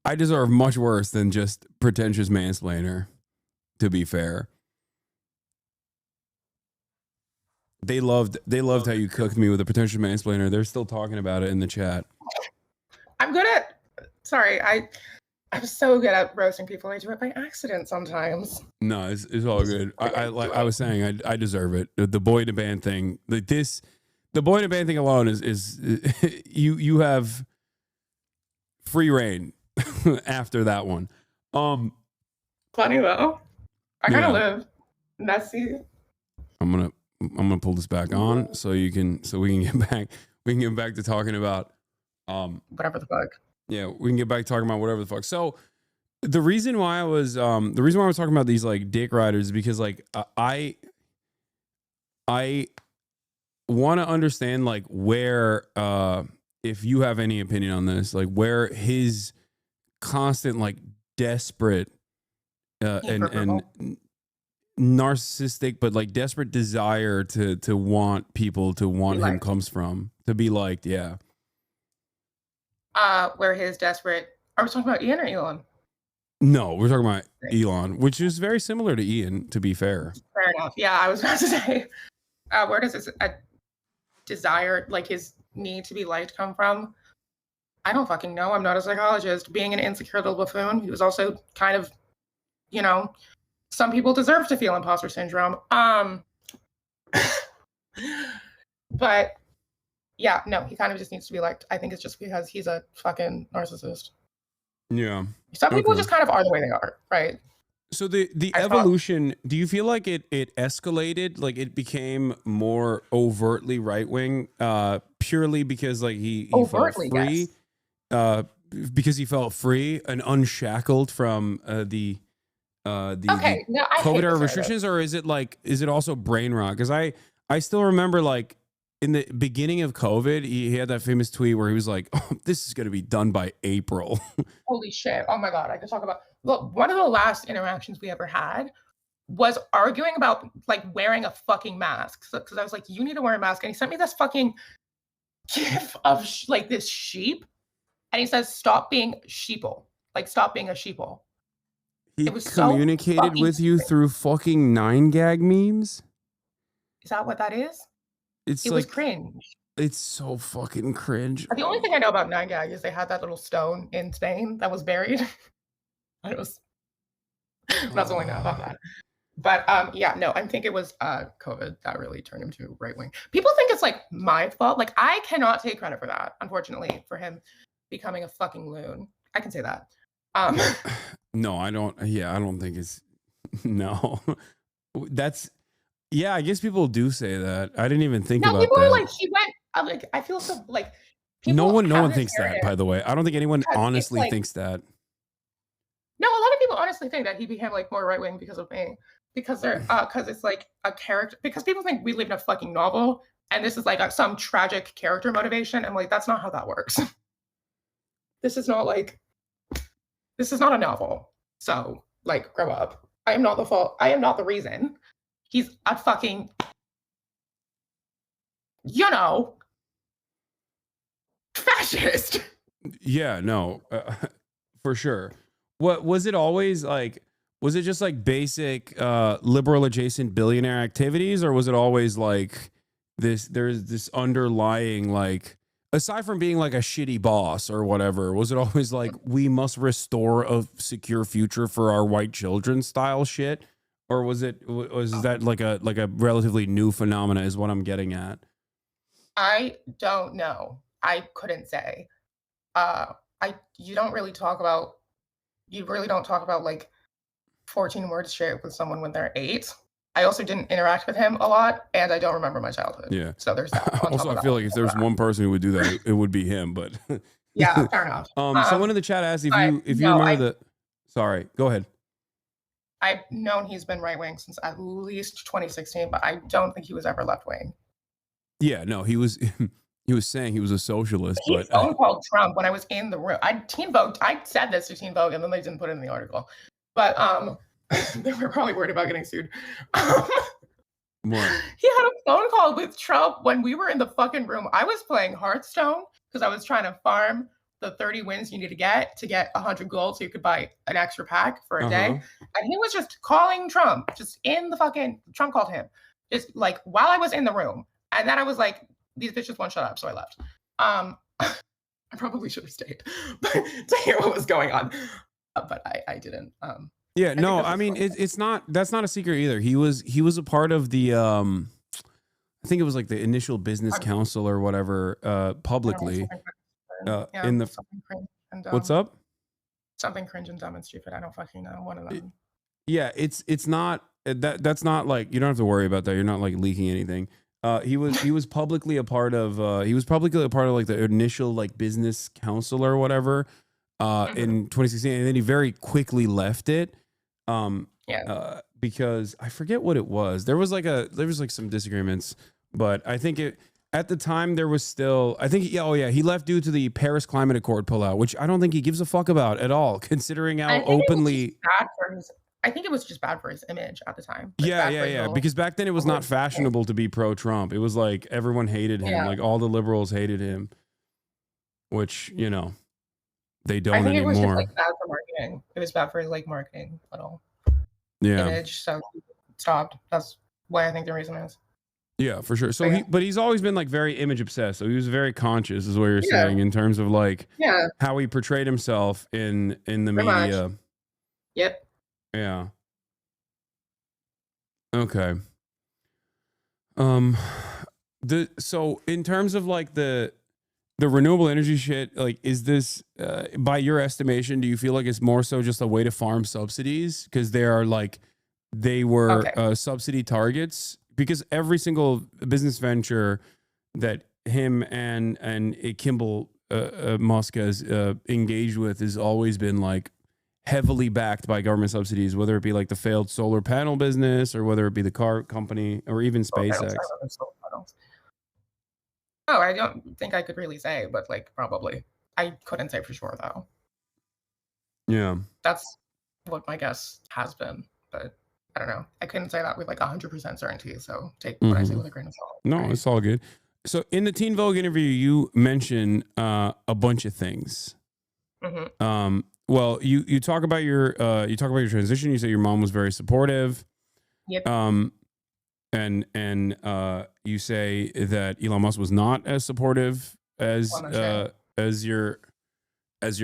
I deserve much worse than just pretentious mansplainer, to be fair. They loved how you cooked me with a pretentious mansplainer. They're still talking about it in the chat. I'm good at I'm so good at roasting people. I do it by accident sometimes. No, it's all good. Like I was saying, I deserve it. The boy in a band thing, like this, the boy in a band thing alone is you have free reign after that one. Funny though. I kind of live messy. I'm gonna pull this back on so we can get back to talking about whatever the fuck. Yeah, we can get back to talking about whatever the fuck. So the reason why I was talking about these like dick riders is because like I want to understand like where if you have any opinion on this, like where his constant like desperate and narcissistic but like desperate desire to want people to want him comes from, to be liked. Yeah. Where his desperate... Are we talking about Ian or Elon? No, we're talking about Elon, which is very similar to Ian, to be fair. Fair enough. Yeah, I was about to say, where does his desire, like his need to be liked, come from? I don't fucking know. I'm not a psychologist. Being an insecure little buffoon, he was also kind of, you know, some people deserve to feel imposter syndrome. But... yeah, no, he kind of just needs to be liked. I think it's just because he's a fucking narcissist. Yeah. Some people just kind of are the way they are, right? So the evolution, do you feel like it escalated, like it became more overtly right wing, purely because like he felt free, yes. Because he felt free and unshackled from the COVID era restrictions, or is it also brain rot? Because I still remember like in the beginning of COVID, he had that famous tweet where he was like, "Oh, this is going to be done by April." Holy shit. Oh my God. I could talk about... Look, one of the last interactions we ever had was arguing about like wearing a fucking mask. Because I was like, you need to wear a mask. And he sent me this fucking gif of like this sheep. And he says, stop being sheeple. Like, stop being a sheeple. He communicated with you through fucking 9gag memes? Is that what that is? It was cringe. It's so fucking cringe. The only thing I know about 9gag is they had that little stone in Spain that was buried. That's the only I know about that. But yeah, no, I think it was COVID that really turned him to right wing. People think it's like my fault. Like I cannot take credit for that, unfortunately, for him becoming a fucking loon. I can say that. No, I don't. Yeah, I don't think it's no. That's... yeah, I guess people do say that. I didn't even think about that. People are like, he went, like, I feel so, like, no one thinks that, by the way. I don't think anyone honestly thinks that. No, a lot of people honestly think that he became, like, more right-wing because of me. Because it's, like, a character, because people think we live in a fucking novel, and this is, like, some tragic character motivation. I'm like, that's not how that works. This is not a novel. So, like, grow up. I am not the fault. I am not the reason. He's a fucking, you know, fascist. Yeah, no, for sure. What was it always like? Was it just like basic liberal adjacent billionaire activities, or was it always like this? There's this underlying like, aside from being like a shitty boss or whatever, was it always like we must restore a secure future for our white children style shit? Or was that like a relatively new phenomena is what I'm getting at? I don't know. I couldn't say. You really don't talk about like 14 words shit with someone when they're 8. I also didn't interact with him a lot, and I don't remember my childhood. Yeah. So there's that. Also, I feel like if there's one person who would do that, it would be him. But yeah, fair enough. Someone in the chat asked if you remember the. Sorry, go ahead. I've known he's been right wing since at least 2016, but I don't think he was ever left wing. Yeah, no, he was he was saying he was a socialist, He but phone called Trump when I was in the room. Teen Vogue. I said this to Teen Vogue, and then they didn't put it in the article. But they were probably worried about getting sued. what? He had a phone call with Trump when we were in the fucking room. I was playing Hearthstone because I was trying to farm the 30 wins you need to get 100 gold so you could buy an extra pack for a day. And he was just calling Trump, just in the fucking, Trump called him, just like while I was in the room. And then I was like, these bitches won't shut up, so I left. I probably should have stayed to hear what was going on, but I didn't. Yeah, no, I mean it's not, that's not a secret either. He was a part of the I think it was like the initial business council or whatever publicly in the and, what's up? Something cringe and dumb and stupid. I don't fucking know. One of them. Yeah, it's not that's not like, you don't have to worry about that. You're not like leaking anything. He was publicly a part of like the initial like business council or whatever in 2016, and then he very quickly left it. Because I forget what it was. There was like some disagreements, but I think at the time there was still, I think, he left due to the Paris Climate Accord pullout, which I don't think he gives a fuck about at all, considering how openly. I think it was just bad for his image at the time. Like because back then it was not fashionable to be pro-Trump. It was like everyone hated him. Like all the liberals hated him, which, you know, they don't anymore. I think it was just like bad for marketing. It was bad for his like marketing little image. So he stopped. That's why I think the reason is. Yeah, for sure. So but he's always been like very image obsessed. So he was very conscious, is what you're saying, in terms of like how he portrayed himself in the media. Much. Yep. Yeah. Okay. So in terms of like the renewable energy shit, like, is this by your estimation, do you feel like it's more so just a way to farm subsidies because they were subsidy targets? Because every single business venture that him and Kimball Musk has engaged with has always been like heavily backed by government subsidies, whether it be like the failed solar panel business or whether it be the car company or even SpaceX. Oh, I don't think I could really say, but like probably. I couldn't say for sure though. Yeah. That's what my guess has been, but I don't know. I couldn't say that with like 100% certainty, so take what I say with a grain of salt. No, right? It's all good. So in the Teen Vogue interview, you mention a bunch of things. Well, you talk about your transition. You say your mom was very supportive. Yep. And you say that Elon Musk was not as supportive as your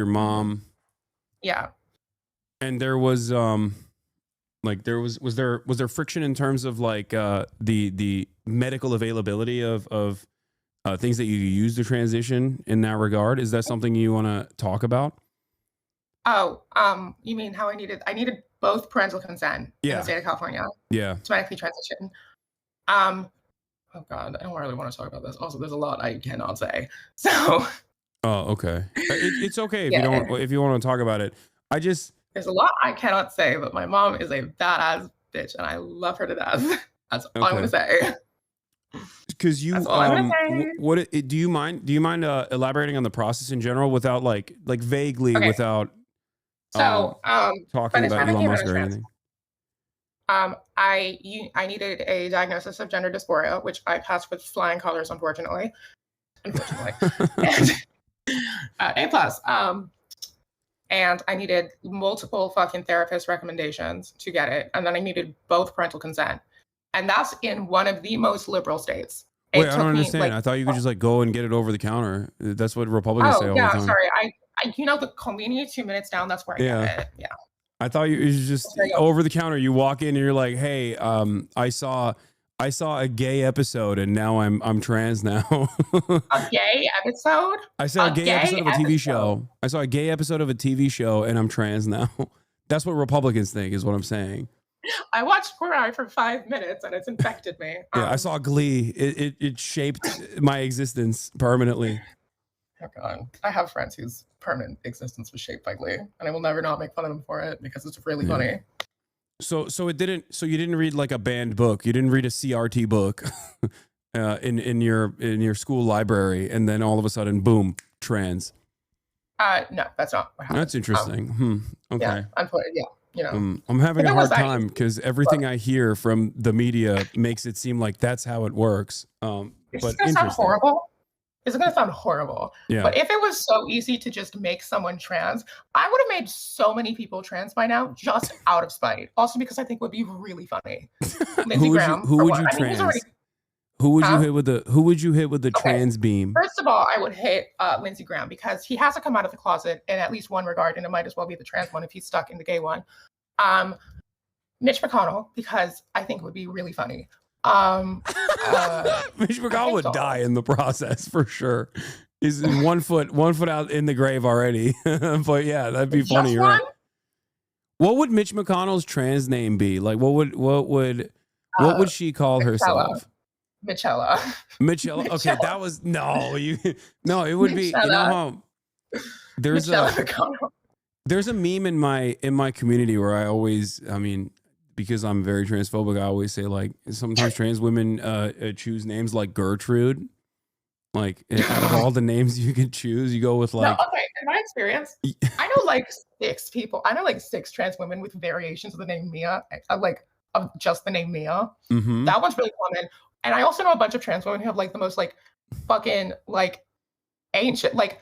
mom. Yeah. And there was like was there friction in terms of like the medical availability of things that you use to transition in that regard? Is that something you want to talk about? Oh, you mean how I needed both parental consent in the state of California. Yeah. To medically transition. Oh God, I don't really want to talk about this. Also, there's a lot I cannot say. So. Oh, okay. It's okay if you want to talk about it. There's a lot I cannot say, but my mom is a badass bitch, and I love her to death. That's all I'm gonna say. Because you, do you mind elaborating on the process in general without like vaguely without talking about Elon Musk or anything? I needed a diagnosis of gender dysphoria, which I passed with flying colors, unfortunately. And, A+. And I needed multiple fucking therapist recommendations to get it. And then I needed both parental consent. And that's in one of the most liberal states. Wait, I don't understand. I thought you could just like go and get it over the counter. That's what Republicans say all the time. Sorry. I the convenience 2 minutes down, that's where I get it. Yeah. I thought it was just over the counter. You walk in and you're like, hey, I saw a gay episode and now I'm trans now. A gay episode? I saw a gay episode of a TV show. I saw a gay episode of a TV show and I'm trans now. That's what Republicans think is what I'm saying. I watched Queer for 5 minutes and it's infected me. I saw Glee. It shaped my existence permanently. Oh God. I have friends whose permanent existence was shaped by Glee, and I will never not make fun of them for it because it's really funny. So it didn't. So you didn't read like a banned book. You didn't read a CRT book in your school library, and then all of a sudden, boom, trans. No, that's not what happened. That's interesting. Okay. Yeah, unfortunately, yeah. I'm having a hard time easy. because everything I hear from the media makes it seem like that's how it works. It's But gonna sound interesting. horrible. It's gonna sound horrible. Yeah. But if it was so easy to just make someone trans, I would have made so many people trans by now, just out of spite. Also because I think it would be really funny. Lindsey Graham. Who would you trans? Who would you hit with the trans beam? First of all, I would hit Lindsey Graham because he has to come out of the closet in at least one regard, and it might as well be the trans one if he's stuck in the gay one. Mitch McConnell, because I think it would be really funny. Mitch McConnell would die in the process for sure. He's 1 foot out in the grave already. But yeah, that'd be funny. Right? What would Mitch McConnell's trans name be? Like, what would she call herself? Michella. Okay, that was no. It would be. You know how there's a meme in my community where I always, because I'm very transphobic, I always say like sometimes trans women choose names like Gertrude. Like out of all the names you can choose, you go with like. No, okay, in my experience, I know like 6 people. I know like 6 trans women with variations of the name Mia, of just the name Mia. Mm-hmm. That one's really common. And I also know a bunch of trans women who have like the most like fucking like ancient, like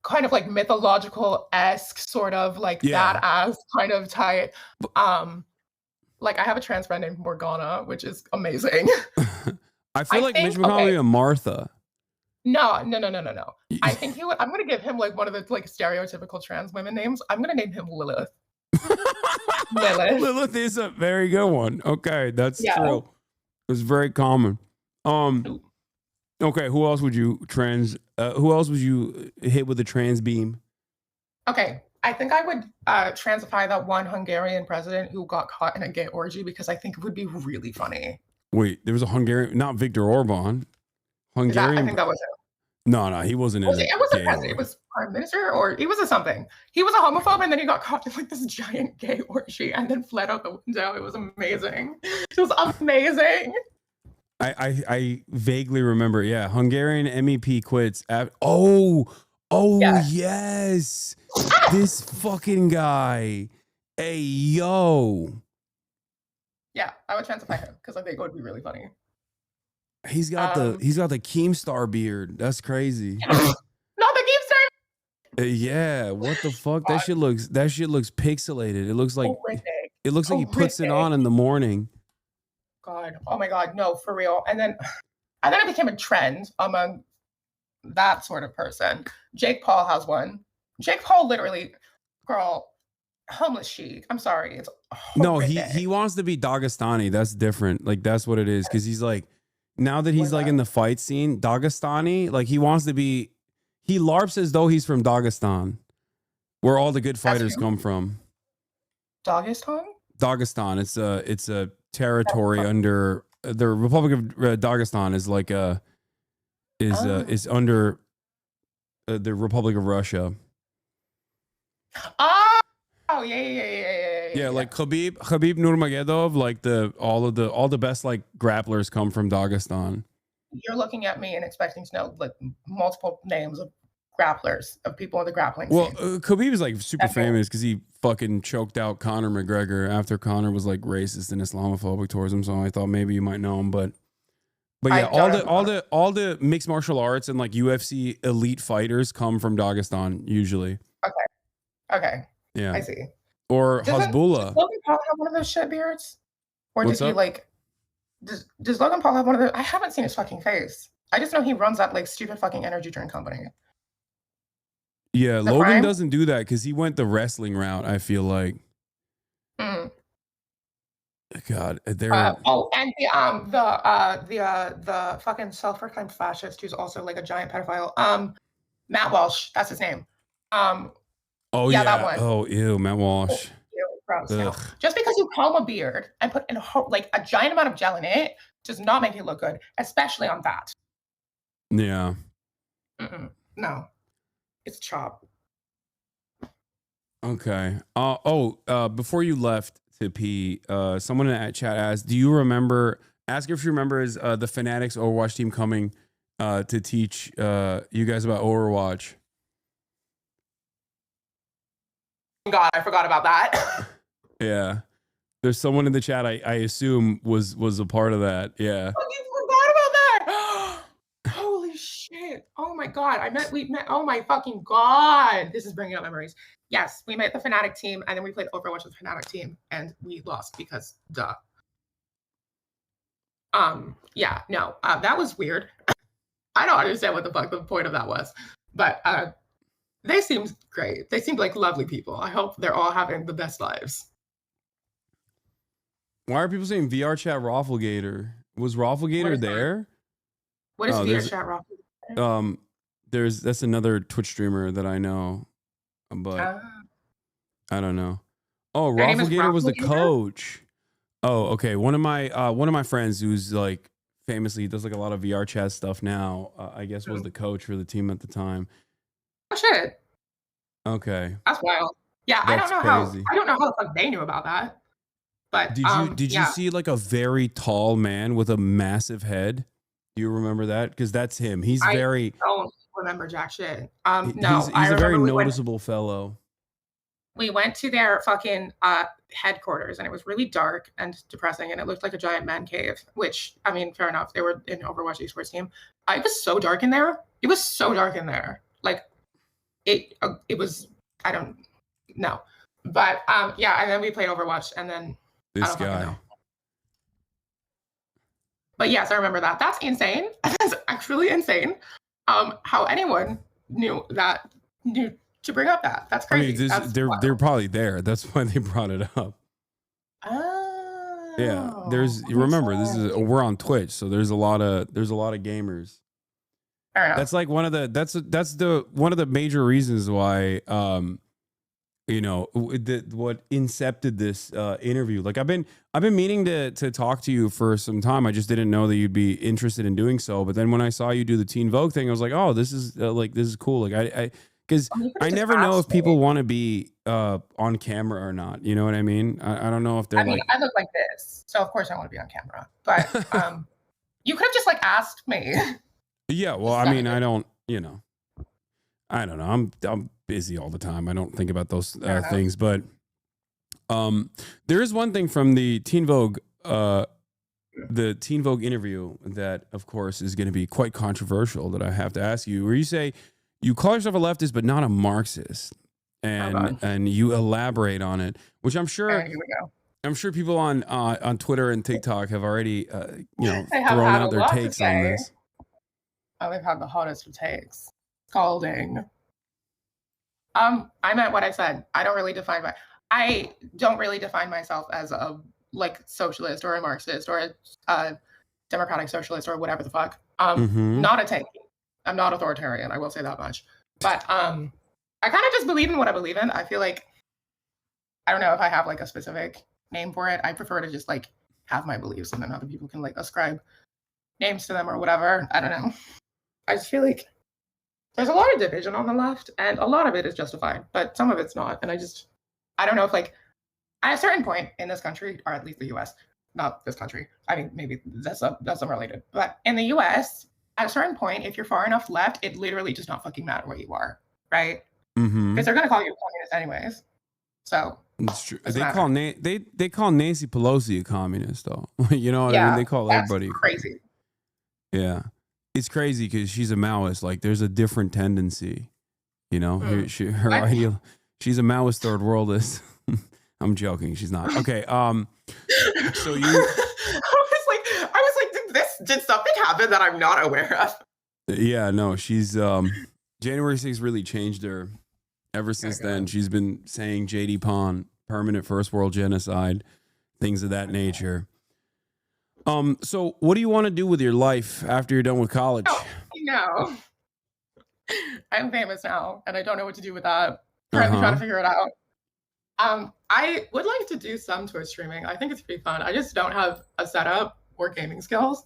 kind of like mythological-esque sort of like badass kind of type. Like I have a trans friend named Morgana, which is amazing. I feel like Mitch McConnell would be a Martha. No. I think I'm gonna give him like one of the like stereotypical trans women names. I'm gonna name him Lilith. Lilith is a very good one. Okay, that's true. It's very common. Okay, who else would you hit with a trans beam? Okay, I think I would transify that one Hungarian president who got caught in a gay orgy because I think it would be really funny. Wait, there was a Hungarian, not Viktor Orban. Hungarian. I think that was it. No, he wasn't. It wasn't president. It was prime minister, or he was a something. He was a homophobe, and then he got caught in like this giant gay orgy, and then fled out the window. It was amazing. It was amazing. I vaguely remember. Yeah, Hungarian MEP quits. Yes. This fucking guy. Hey yo. Yeah, I would transify him because I think it would be really funny. He's got the Keemstar beard. That's crazy. Not the Keemstar. Yeah, what the fuck? That shit looks pixelated. It looks like he puts it on in the morning. God, oh my God, no, for real. And then it became a trend among that sort of person. Jake Paul has one. Jake Paul literally, girl, homeless chic. I'm sorry, it's horrific. No, he wants to be Dagestani. That's different. Like that's what it is. Because he's like, now that he's like in the fight scene, Dagestani, like he wants to be. He LARPs as though he's from Dagestan, where all the good fighters come from. Dagestan. It's a territory under the Republic of Dagestan is like is under the Republic of Russia. Oh yeah. Yeah, like Khabib Nurmagomedov, like all the best like grapplers come from Dagestan. You're looking at me and expecting to know like multiple names of grapplers, of people in the grappling scene. Well, Khabib is like super famous because he fucking choked out Conor McGregor after Conor was like racist and Islamophobic towards him. So I thought maybe you might know him, but yeah, all the mixed martial arts and like UFC elite fighters come from Dagestan usually. Okay. Yeah, I see. Or Hezbollah. Does Logan Paul have one of those shit beards? Or does he like? Does Logan Paul have one of those? I haven't seen his fucking face. I just know he runs that like stupid fucking energy drink company. Yeah, Logan doesn't do that because he went the wrestling route. I feel like. God, there. And the fucking self-proclaimed fascist who's also like a giant pedophile. Matt Walsh, that's his name. That one. Oh, ew, Matt Walsh. Gross. Just because you comb a beard and put in like a giant amount of gel in it does not make it look good, especially on that. Yeah. No, it's chop. Okay. Before you left, to pee. Someone in that chat asked, "Do you remember?" Ask if she remembers the Fanatics Overwatch team coming to teach you guys about Overwatch. God, I forgot about that. Yeah, there's someone in the chat. I assume was a part of that. Yeah. Oh, you forgot about that. Holy shit. Oh my God. We met. Oh my fucking God. This is bringing up memories. Yes, we met the Fnatic team and then we played Overwatch with the Fnatic team and we lost because duh. Yeah, no, that was weird. I don't understand what the fuck the point of that was, but they seemed great. They seemed like lovely people. I hope they're all having the best lives. Why are people saying VR chat Rafflegator? Was Rafflegator there? What is VR chat Rafflegator? That's another Twitch streamer that I know, but I don't know. Oh, Rafflegator was the coach. Oh, okay. One of my friends who's like famously does like a lot of VR chat stuff now. I guess was the coach for the team at the time. Oh shit. Okay. That's wild. Yeah, I don't know how the fuck they knew about that. But did you see like a very tall man with a massive head? Do you remember that? Because that's him. I don't remember jack shit. No, he's a very noticeable fellow. We went to their fucking headquarters and it was really dark and depressing and it looked like a giant man cave, which, I mean, fair enough. They were in Overwatch esports team. It was so dark in there. It was so dark in there. Like, it was, I don't know. But, yeah, and then we played Overwatch and then this guy. But yes, I remember that. That's insane. That's actually insane. How anyone knew to bring up that. That's crazy. I mean, they're probably there. That's why they brought it up. Oh. Yeah. Remember, we're on Twitch, so there's a lot of gamers. Fair enough. That's like one of the major reasons why what incepted this interview. Like I've been meaning to talk to you for some time. I just didn't know that you'd be interested in doing so. But then when I saw you do the Teen Vogue thing, I was like, oh, this is cool. Like because I never know if people want to be on camera or not. You know what I mean? I don't know if they're I look like this, so of course I want to be on camera. But you could have just like asked me. Yeah, well, I mean, I don't know. I'm busy all the time. I don't think about those things. But there is one thing from the Teen Vogue interview that, of course, is going to be quite controversial that I have to ask you, where you say you call yourself a leftist but not a Marxist, and you elaborate on it, which I'm sure. Here we go. I'm sure people on Twitter and TikTok have already thrown out their takes on this. Oh, they've had the hottest of takes. Scalding. I meant what I said. I don't really define myself as a like socialist or a Marxist or a democratic socialist or whatever the fuck. Not a tank. I'm not authoritarian. I will say that much. But I kind of just believe in what I believe in. I feel like I don't know if I have like a specific name for it. I prefer to just like have my beliefs and then other people can like ascribe names to them or whatever. I don't know. I just feel like there's a lot of division on the left and a lot of it is justified, but some of it's not. And I don't know if like at a certain point in this country, or at least the US, not this country. I mean, maybe that's unrelated, but in the US, at a certain point, if you're far enough left, it literally does not fucking matter where you are, right? Because they're going to call you a communist anyways. So it's true. They call Nancy Pelosi a communist, though. You know what I mean? They call everybody crazy. Yeah, it's crazy because she's a Maoist. Like, there's a different tendency. You know, she's a Maoist third worldist. I'm joking. She's not. Okay. So you. I was like, did something happen that I'm not aware of? Yeah. No. She's January 6th really changed her. Ever since then, she's been saying JD Pawn, permanent first world genocide, things of that nature. So what do you want to do with your life after you're done with college? Oh, no. I'm famous now, and I don't know what to do with that. Currently trying to figure it out. I would like to do some Twitch streaming. I think it's pretty fun. I just don't have a setup or gaming skills.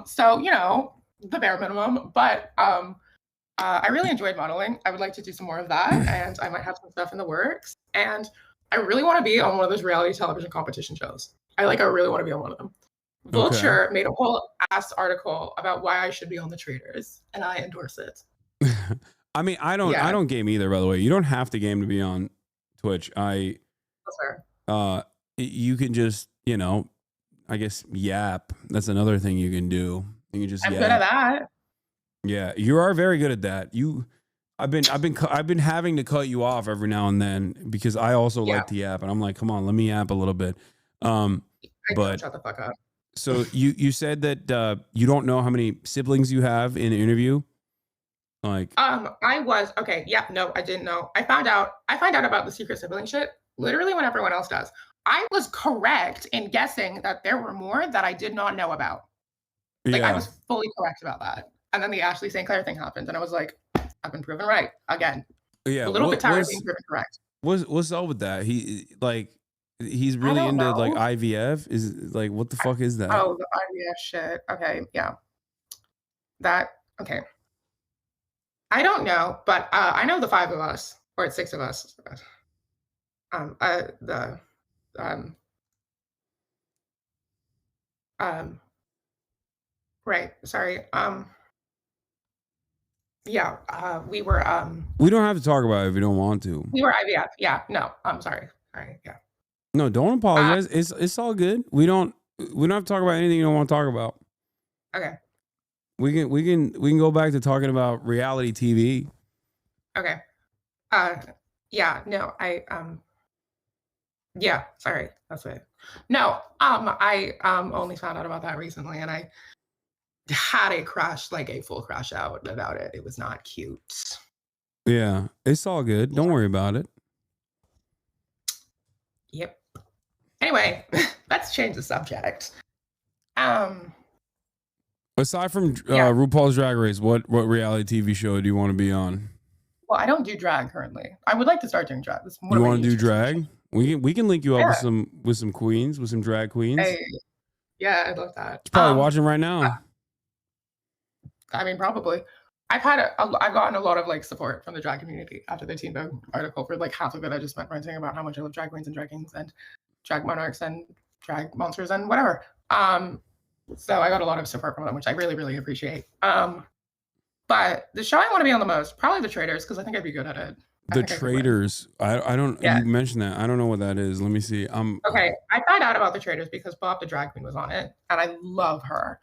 So, you know, the bare minimum, but I really enjoyed modeling. I would like to do some more of that, and I might have some stuff in the works. And I really want to be on one of those reality television competition shows. I really want to be on one of them. Vulture made a whole ass article about why I should be on the Traitors, and I endorse it. I mean, I don't game either, by the way. You don't have to game to be on Twitch. That's fair. You can just, you know, I guess yap. That's another thing you can do. You can just I'm yap. good at that. Yeah, you are very good at that. I've been having to cut you off every now and then because I also like to yap, and I'm like, come on, let me yap a little bit. But shut the fuck up. So you said that you don't know how many siblings you have in the interview. Like, I was okay. Yeah, no, I didn't know. I found out about the secret sibling shit literally when everyone else does. I was correct in guessing that there were more that I did not know about. Like, I was fully correct about that. And then the Ashley St. Clair thing happened, and I was like, I've been proven right again. Yeah, a little bit tired of being proven correct. What's up with that? He's really into like IVF. Is like, what the fuck is that? Oh, the IVF shit. Okay, yeah. Okay. I don't know, but I know the 5 of us, or it's 6 of us. Right. Sorry. Yeah. We were. We don't have to talk about it if we don't want to. We were IVF. Yeah. No. I'm sorry. All right. Yeah. No, don't apologize. It's all good. We don't have to talk about anything you don't want to talk about. Okay. We can go back to talking about reality TV. Okay. Yeah. No. Yeah. Sorry. That's it. No. I only found out about that recently, and I had a crash, like a full crash out about it. It was not cute. Yeah, it's all good. Don't worry about it. Yep. Anyway, let's change the subject. Aside from RuPaul's Drag Race, what reality TV show do you want to be on? Well, I don't do drag currently. I would like to start doing drag. You want to do drag? We can link you up with some queens, with some drag queens. Hey, yeah, I'd love that. She's probably watching right now. I mean, probably. I've gotten a lot of like support from the drag community after the Teen Vogue article. For like half of it, I just spent ranting about how much I love drag queens and drag kings and drag monarchs and drag monsters and whatever. So I got a lot of support from them, which I really, really appreciate. But the show I want to be on the most, probably The Traitors, because I think I'd be good at it. The Traitors. I don't. Yeah. You mentioned that. I don't know what that is. Let me see. Okay. I found out about The Traitors because Bob the drag queen was on it, and I love her.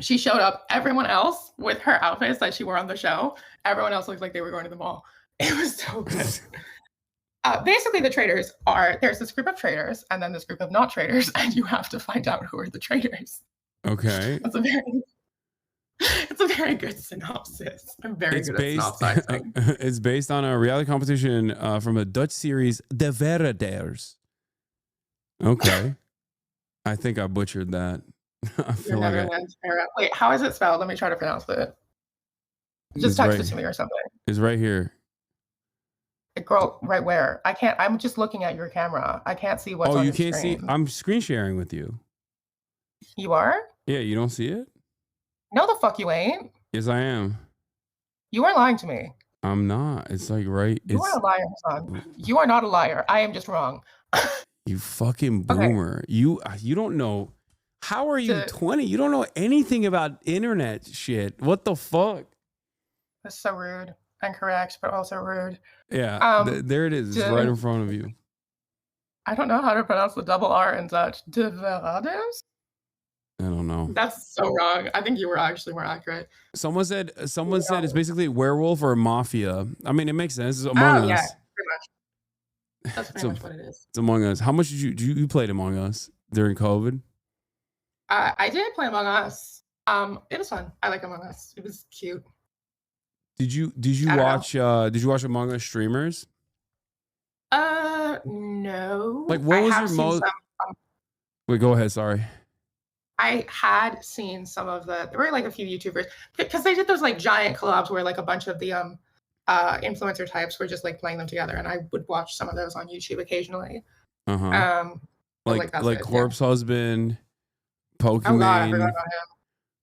She showed up. Everyone else with her outfits that she wore on the show, everyone else looked like they were going to the mall. It was so good. Basically, the traitors there's this group of traitors and then this group of not traitors, and you have to find out who are the traitors. Okay. It's a very good synopsis. I'm very good at synopsizing. It's based on a reality competition from a Dutch series, De Verraders. Okay. I think I butchered that. I feel Wait, how is it spelled? Let me try to pronounce it. Just text it to me or something. It's right here. Girl, right where? I can't. I'm just looking at your camera. I can't see what's on your screen. Oh, you can't see? I'm screen sharing with you. You are? Yeah, you don't see it? No, the fuck you ain't. Yes, I am. You are lying to me. I'm not. It's like right. You are a liar, Hasan. You are not a liar. I am just wrong. You fucking boomer. Okay. You don't know. How are you 20? You don't know anything about internet shit. What the fuck? That's so rude and correct, but also rude. Yeah, there it is. It's right in front of you. I don't know how to pronounce the double R in Dutch. De Verraders? I don't know. That's so wrong. I think you were actually more accurate. Someone said it's basically werewolf or mafia. I mean, it makes sense. It's Among Us. Yeah, pretty much. That's pretty much what it is. It's Among Us. How much did you played Among Us during COVID? I did play Among Us. It was fun. I like Among Us. It was cute. Did you watch Among Us streamers? No. Like, what was your most? Wait, go ahead. Sorry. I had seen some of there were like a few YouTubers because they did those like giant collabs where like a bunch of the influencer types were just like playing them together, and I would watch some of those on YouTube occasionally. Like Corpse Husband, Pokemon. Oh God, I forgot about him.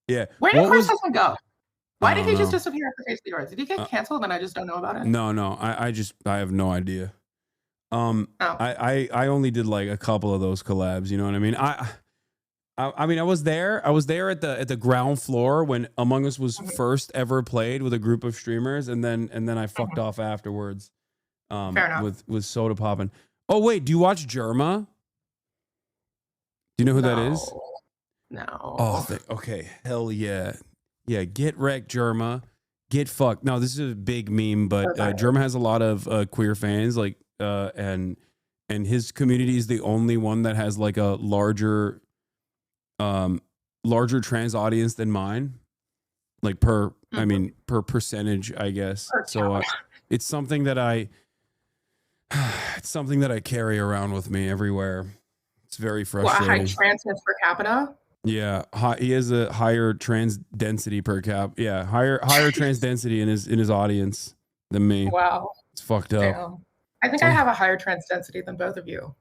Yeah. Where did Corpse Husband go? Why did he just disappear off the face of the earth? Did he get canceled and I just don't know about it? No. I have no idea. Oh, I only did like a couple of those collabs. You know what I mean? I mean, I was there. I was there at the ground floor when Among Us was first ever played with a group of streamers, and then I fucked off afterwards. fair enough. With Soda Poppin'. Oh wait, do you watch Germa? Do you know who that is? No. Oh, okay. Hell yeah. Yeah, get wrecked, Germa. Get fucked. No, this is a big meme, but Germa has a lot of queer fans, like, and his community is the only one that has like a larger trans audience than mine. Like I mean, per percentage, I guess. So it's something that it's something that I carry around with me everywhere. It's very frustrating. What, high transness per capita? Yeah, he has a higher trans density per cap. Yeah, higher trans density in his audience than me. Wow, it's fucked up. Damn. I think I have a higher trans density than both of you.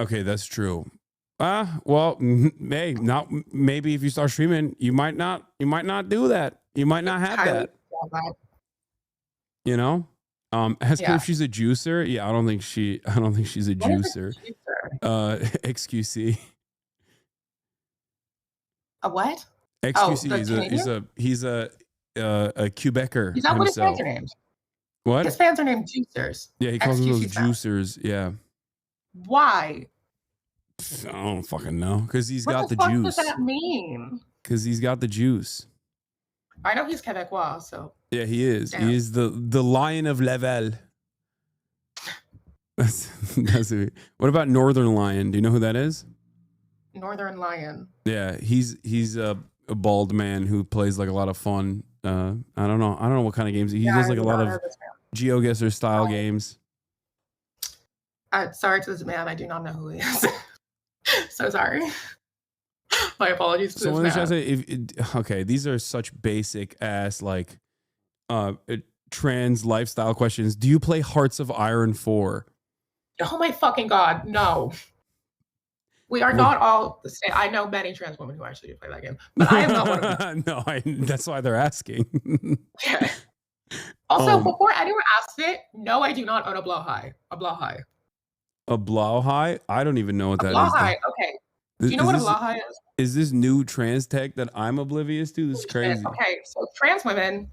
Okay, that's true. Well, hey, not maybe if you start streaming, you might not do that. You might not have that. You know? Ask her if she's a juicer. Yeah, I don't think she's a juicer. XQC. A what? XQC. He's a Quebecer. Is that what his fans are named? What? His fans are named juicers. Yeah, he calls them those juicers. Yeah. Why? I don't fucking know. Because he's got the juice. What does that mean? Because he's got the juice. I know he's Quebecois, so. Yeah, he is. Damn. He is the Lion of Laval. That's it. What about Northern Lion? Do you know who that is? Northern Lion. Yeah, he's a bald man who plays like a lot of fun. I don't know what kind of games he does. Like a lot of GeoGuessr style games. Sorry to this man, I do not know who he is. So sorry. My apologies to this man. Okay, these are such basic ass like trans lifestyle questions. Do you play Hearts of Iron 4? Oh my fucking god, no. We are not all the same. I know many trans women who actually do play that game, but I am not one of them. No, that's why they're asking. Okay. Also, before anyone asks it, no, I do not own a Blauhai. A Blauhai. A Blauhai? I don't even know what that is. Blauhai, okay. Do you know what a Blauhai is? Is this new trans tech that I'm oblivious to? This is crazy. Okay, so trans women,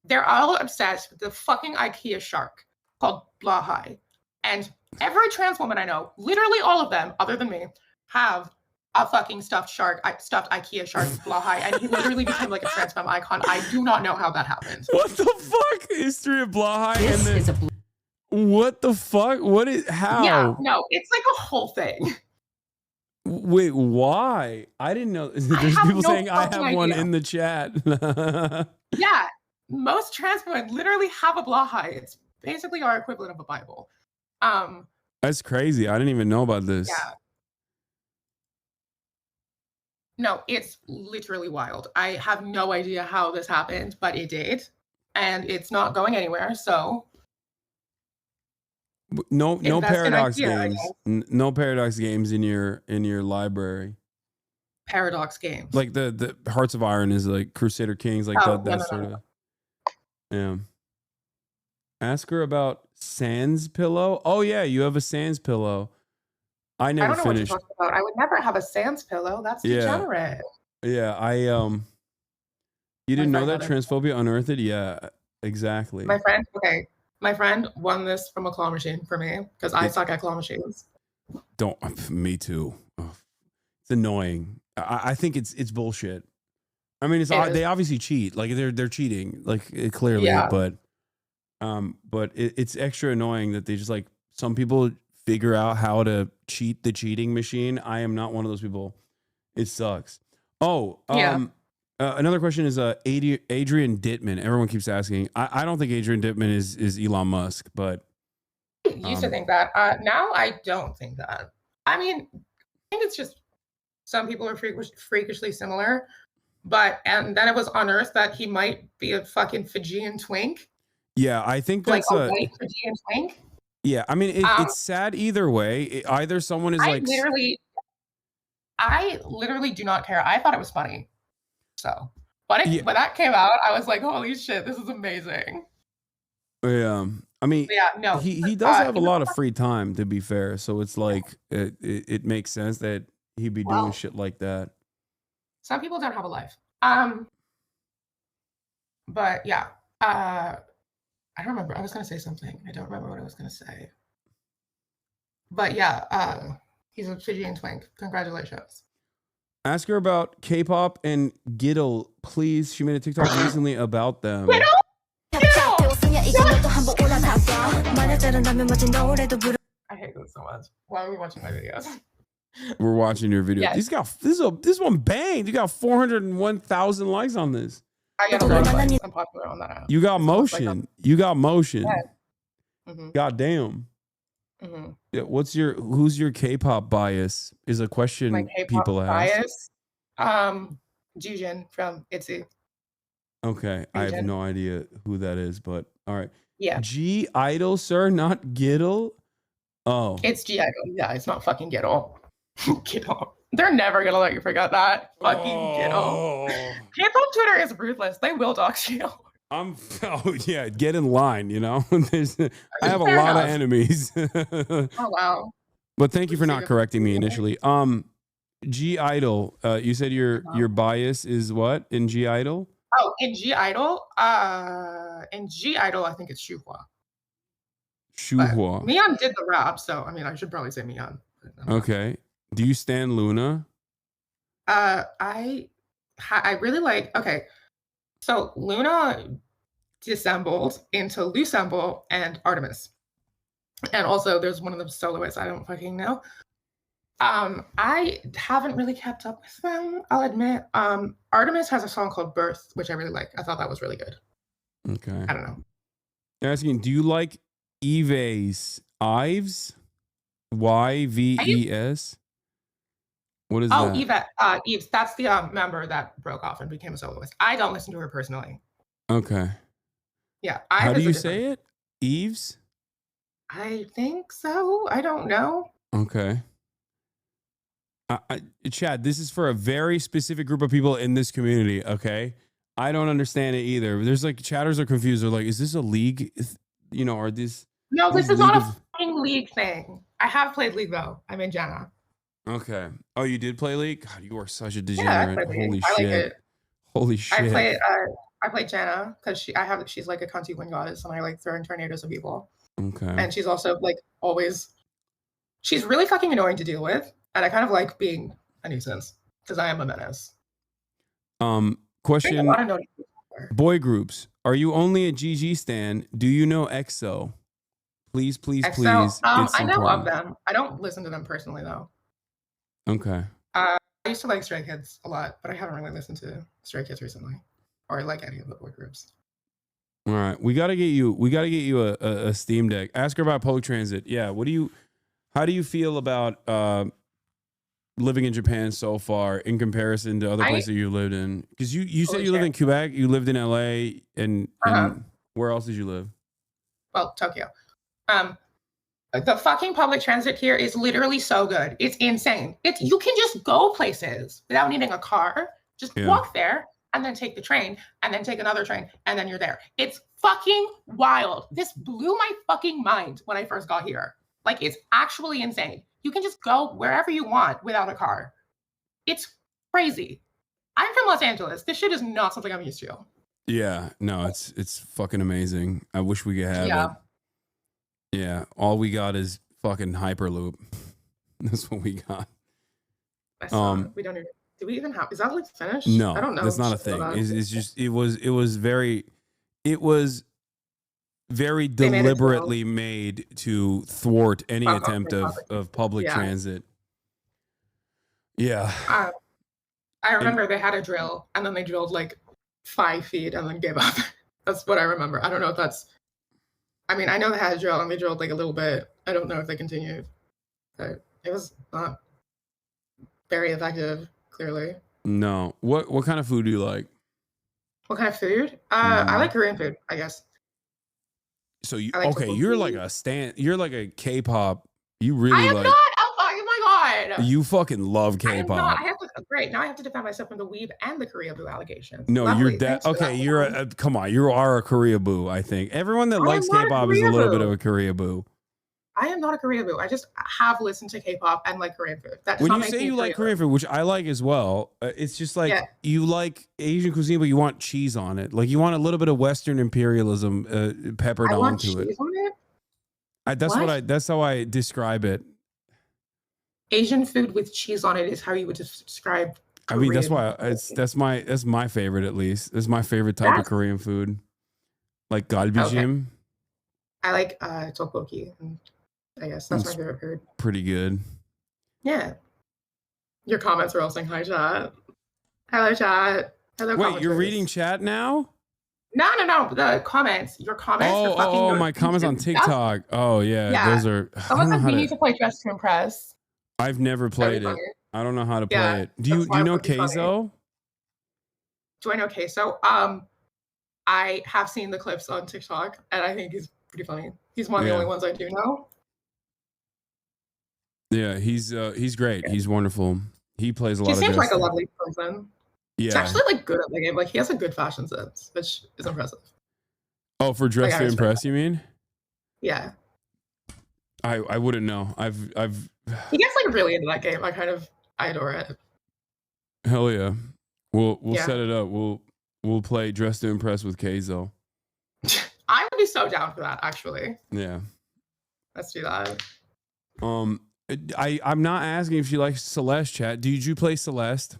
they're all obsessed with the fucking IKEA shark called Blauhai. And every trans woman I know, literally all of them, other than me, have a fucking stuffed IKEA shark Blauhai, and he literally became like a trans femme icon. I do not know how that happened. What the fuck? History of Blauhai what the fuck? What is how? Yeah, no, it's like a whole thing. Wait, why? I didn't know. There's people saying I have one in the chat. Yeah, most trans women literally have a Blauhai. It's basically our equivalent of a Bible. That's crazy. I didn't even know about this. Yeah. No, it's literally wild. I have no idea how this happened, but it did. And it's not going anywhere, so. No Paradox games. No Paradox games in your library. Paradox games. Like the Hearts of Iron is like Crusader Kings, like that sort of. Yeah. Ask her about Sans pillow. Oh yeah, you have a Sans pillow. I never finished. What you're talking about. I would never have a Sans pillow. That's degenerate. Yeah, you didn't know that transphobia unearthed? Yeah, exactly. My friend won this from a claw machine for me because I suck at claw machines. Me too. Oh, it's annoying. I think it's bullshit. I mean, they obviously cheat. Like they're cheating. Like clearly, but it's extra annoying that they just like some people figure out how to cheat the cheating machine. I am not one of those people. It sucks. Another question is Adrian Dittman. Everyone keeps asking. I don't think Adrian Dittman is Elon Musk, but I used to think that. Now I don't think that. I mean, I think it's just some people are freakishly similar, and then it was unearthed that he might be a fucking Fijian twink. Yeah, I think that's like a white Fijian twink. Yeah, I mean, it's sad either way. Either someone is I literally do not care. I thought it was funny. So, when that came out, I was like, holy shit, this is amazing. Yeah, I mean, Yeah, no. he does have a lot of free time, to be fair. So it's like it makes sense that he'd be doing shit like that. Some people don't have a life. But yeah. I don't remember. I was gonna say something. I don't remember what I was gonna say. But yeah, he's a Fijian twink. Congratulations. Ask her about K-pop and Giddle, please. She made a TikTok recently about them. Giddle? I hate this so much. Why are we watching my videos? We're watching your video. Yes. This one banged. You got 401,000 likes on this. I get a lot of likes. I'm popular on that app. You got motion. You got motion. Yeah. Mm-hmm. God damn. Mm-hmm. Yeah, who's your K-pop bias? Is a question people ask. Bias? Jujin from ITZY. Okay, I have no idea who that is, but all right. Yeah. G Idol, sir, not Giddle. Oh, it's G Idol. Yeah, it's not fucking Giddle. Giddle. They're never gonna let you forget that. Fucking Giddle. K-pop Twitter is ruthless. They will dox you. Get in line, you know. I have a lot of enemies. Oh wow. But thank you for not correcting me initially. G Idol, you said your bias is what in G Idol? Oh, in G Idol? I think it's Shuhua. Shuhua. Mian did the rap, so I mean I should probably say Mian. Okay. Do you stan Luna? I really like. Okay, so Luna dissembled into Lusemble and Artemis, and also there's one of the soloists I don't fucking know. I haven't really kept up with them, I'll admit. Artemis has a song called Birth, which I really like. I thought that was really good. Okay. I don't know. They're asking, do you like Ives? Yves? What is that? Oh, Eves. That's the member that broke off and became a soloist. I don't listen to her personally. Okay. Yeah. How do you say it? Eves? I think so. I don't know. Okay. Chad, this is for a very specific group of people in this community, okay? I don't understand it either. There's like chatters are confused. They're like, is this a league? You know, are this... No, this is not a fucking league thing. I have played League though. I'm in Jenna. Okay. Oh, you did play League? God, you are such a Yeah, degenerate. Holy I shit. like it. Holy shit. I play Jenna because she's like a cunty wind goddess and I like throwing tornadoes at people. Okay. And she's also like she's really fucking annoying to deal with. And I kind of like being a nuisance because I am a menace. Question. Boy groups. Are you only a GG stan? Do you know EXO? Please, please, EXO, please. I know of them. I don't listen to them personally though. Okay. I used to like Stray Kids a lot, but I haven't really listened to Stray Kids recently, or like any of the boy groups. All right, we gotta get you a Steam Deck. Ask her about public transit. Yeah, how do you feel about living in Japan so far in comparison to other places you lived in? Because you said you live in Quebec, you lived in LA, and where else did you live? Well, Tokyo. The fucking public transit here is literally so good. It's insane. You can just go places without needing a car. Just walk there and then take the train and then take another train and then you're there. It's fucking wild. This blew my fucking mind when I first got here. Like, it's actually insane. You can just go wherever you want without a car. It's crazy. I'm from Los Angeles. This shit is not something I'm used to. Yeah, no, it's fucking amazing. I wish we could have it. Yeah, all we got is fucking Hyperloop. That's what we got. We don't even. Do we even have? Is that like finished? No, I don't know. That's not a thing. It's just it was very deliberately made to thwart any attempt of public transit. Yeah. I remember they had a drill and then they drilled like 5 feet and then gave up. That's what I remember. I don't know if that's. I mean, I know they had a drill and they drilled like a little bit. I don't know if they continued. But it was not very effective, clearly. No. What kind of food do you like? What kind of food? I like Korean food, I guess. So you're like a K-pop. You really I am like. not. Oh my god. You fucking love K-pop. great. Now I have to defend myself from the weeb and the Korea boo allegations. No, Lovely. you're that. Thanks for Okay, that. you're a, come on. You are a Korea boo. I think everyone that I am likes not a K-pop is a Korea little bit boo. of a Korea boo. I am not a Korea boo. I just have listened to K-pop and like Korean food. That does When not you make say me you like Korean food, which I like as well, it's just like you like Asian cuisine, but you want cheese on it. Like you want a little bit of Western imperialism peppered onto it. On it. That's how I describe it. Asian food with cheese on it is how you would describe Korean. I mean, that's why that's my favorite, at least. That's my favorite type of Korean food. Like galbijim. Okay. I like tteokbokki. I guess that's my favorite food. Pretty good. Yeah. Your comments are all saying hi, chat. Hello, chat. Hello. Wait, you're reading chat now? No. The comments. Your comments. Oh, my comments on TikTok. Oh yeah, those are. Someone said we need to play Dress to Impress. I've never played it. I don't know how to play it. Do you know Queso? Do I know Queso? I have seen the clips on TikTok, and I think he's pretty funny. He's one of the only ones I do know. Yeah, he's great. Yeah. He's wonderful. He plays a lot of. He seems like a lovely person. Yeah, he's actually like good at the game. Like he has a good fashion sense, which is impressive. Oh, for Dress to Impress, you mean? Yeah. I wouldn't know. I've. He gets like really into that game. I adore it. Hell yeah. We'll set it up. We'll play Dress to Impress with Keizo. I would be so down for that, actually. Yeah. Let's do that. I'm not asking if she likes Celeste, chat. Did you play Celeste?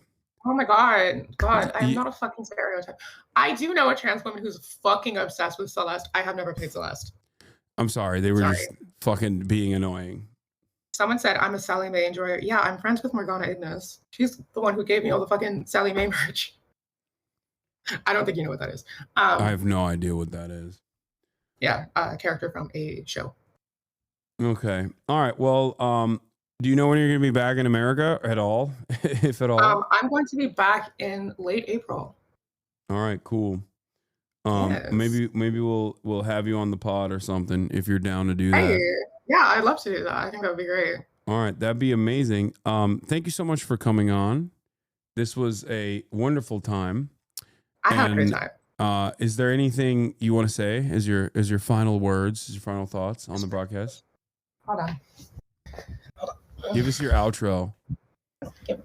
Oh my god, I'm not a fucking stereotype. I do know a trans woman who's fucking obsessed with Celeste. I have never played Celeste. I'm sorry, they were just fucking being annoying. Someone said I'm a Sally Mae enjoyer. Yeah, I'm friends with Morgana Ignis. She's the one who gave me all the fucking Sally Mae merch. I don't think you know what that is. I have no idea what that is. Yeah, a character from a show. Okay. All right. Well, do you know when you're going to be back in America at all, if at all? I'm going to be back in late April. All right. Cool. Yes. Maybe we'll have you on the pod or something if you're down to do that. Yeah, I'd love to do that. I think that would be great. All right, that'd be amazing. Thank you so much for coming on. This was a wonderful time. I had a great time. Is there anything you want to say as your final words, your final thoughts on the broadcast? Hold on. Give us your outro.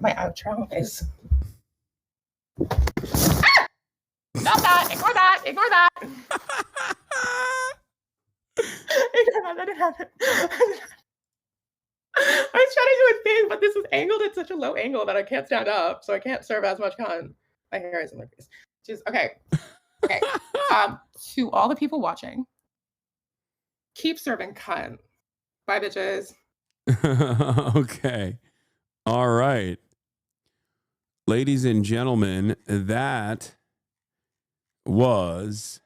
My outro is. Stop that! Ignore that! Ignore that! That didn't happen. I was trying to do a thing, but this is angled at such a low angle that I can't stand up, so I can't serve as much content. My hair is in my face. Okay. To all the people watching, keep serving cunt. Bye, bitches. Okay. All right. Ladies and gentlemen, that was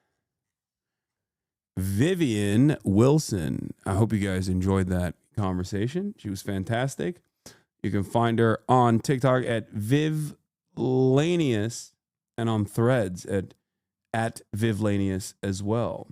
Vivian Wilson. I hope you guys enjoyed that conversation. She was fantastic. You can find her on TikTok at Vivlanius and on Threads at Vivlanius as well.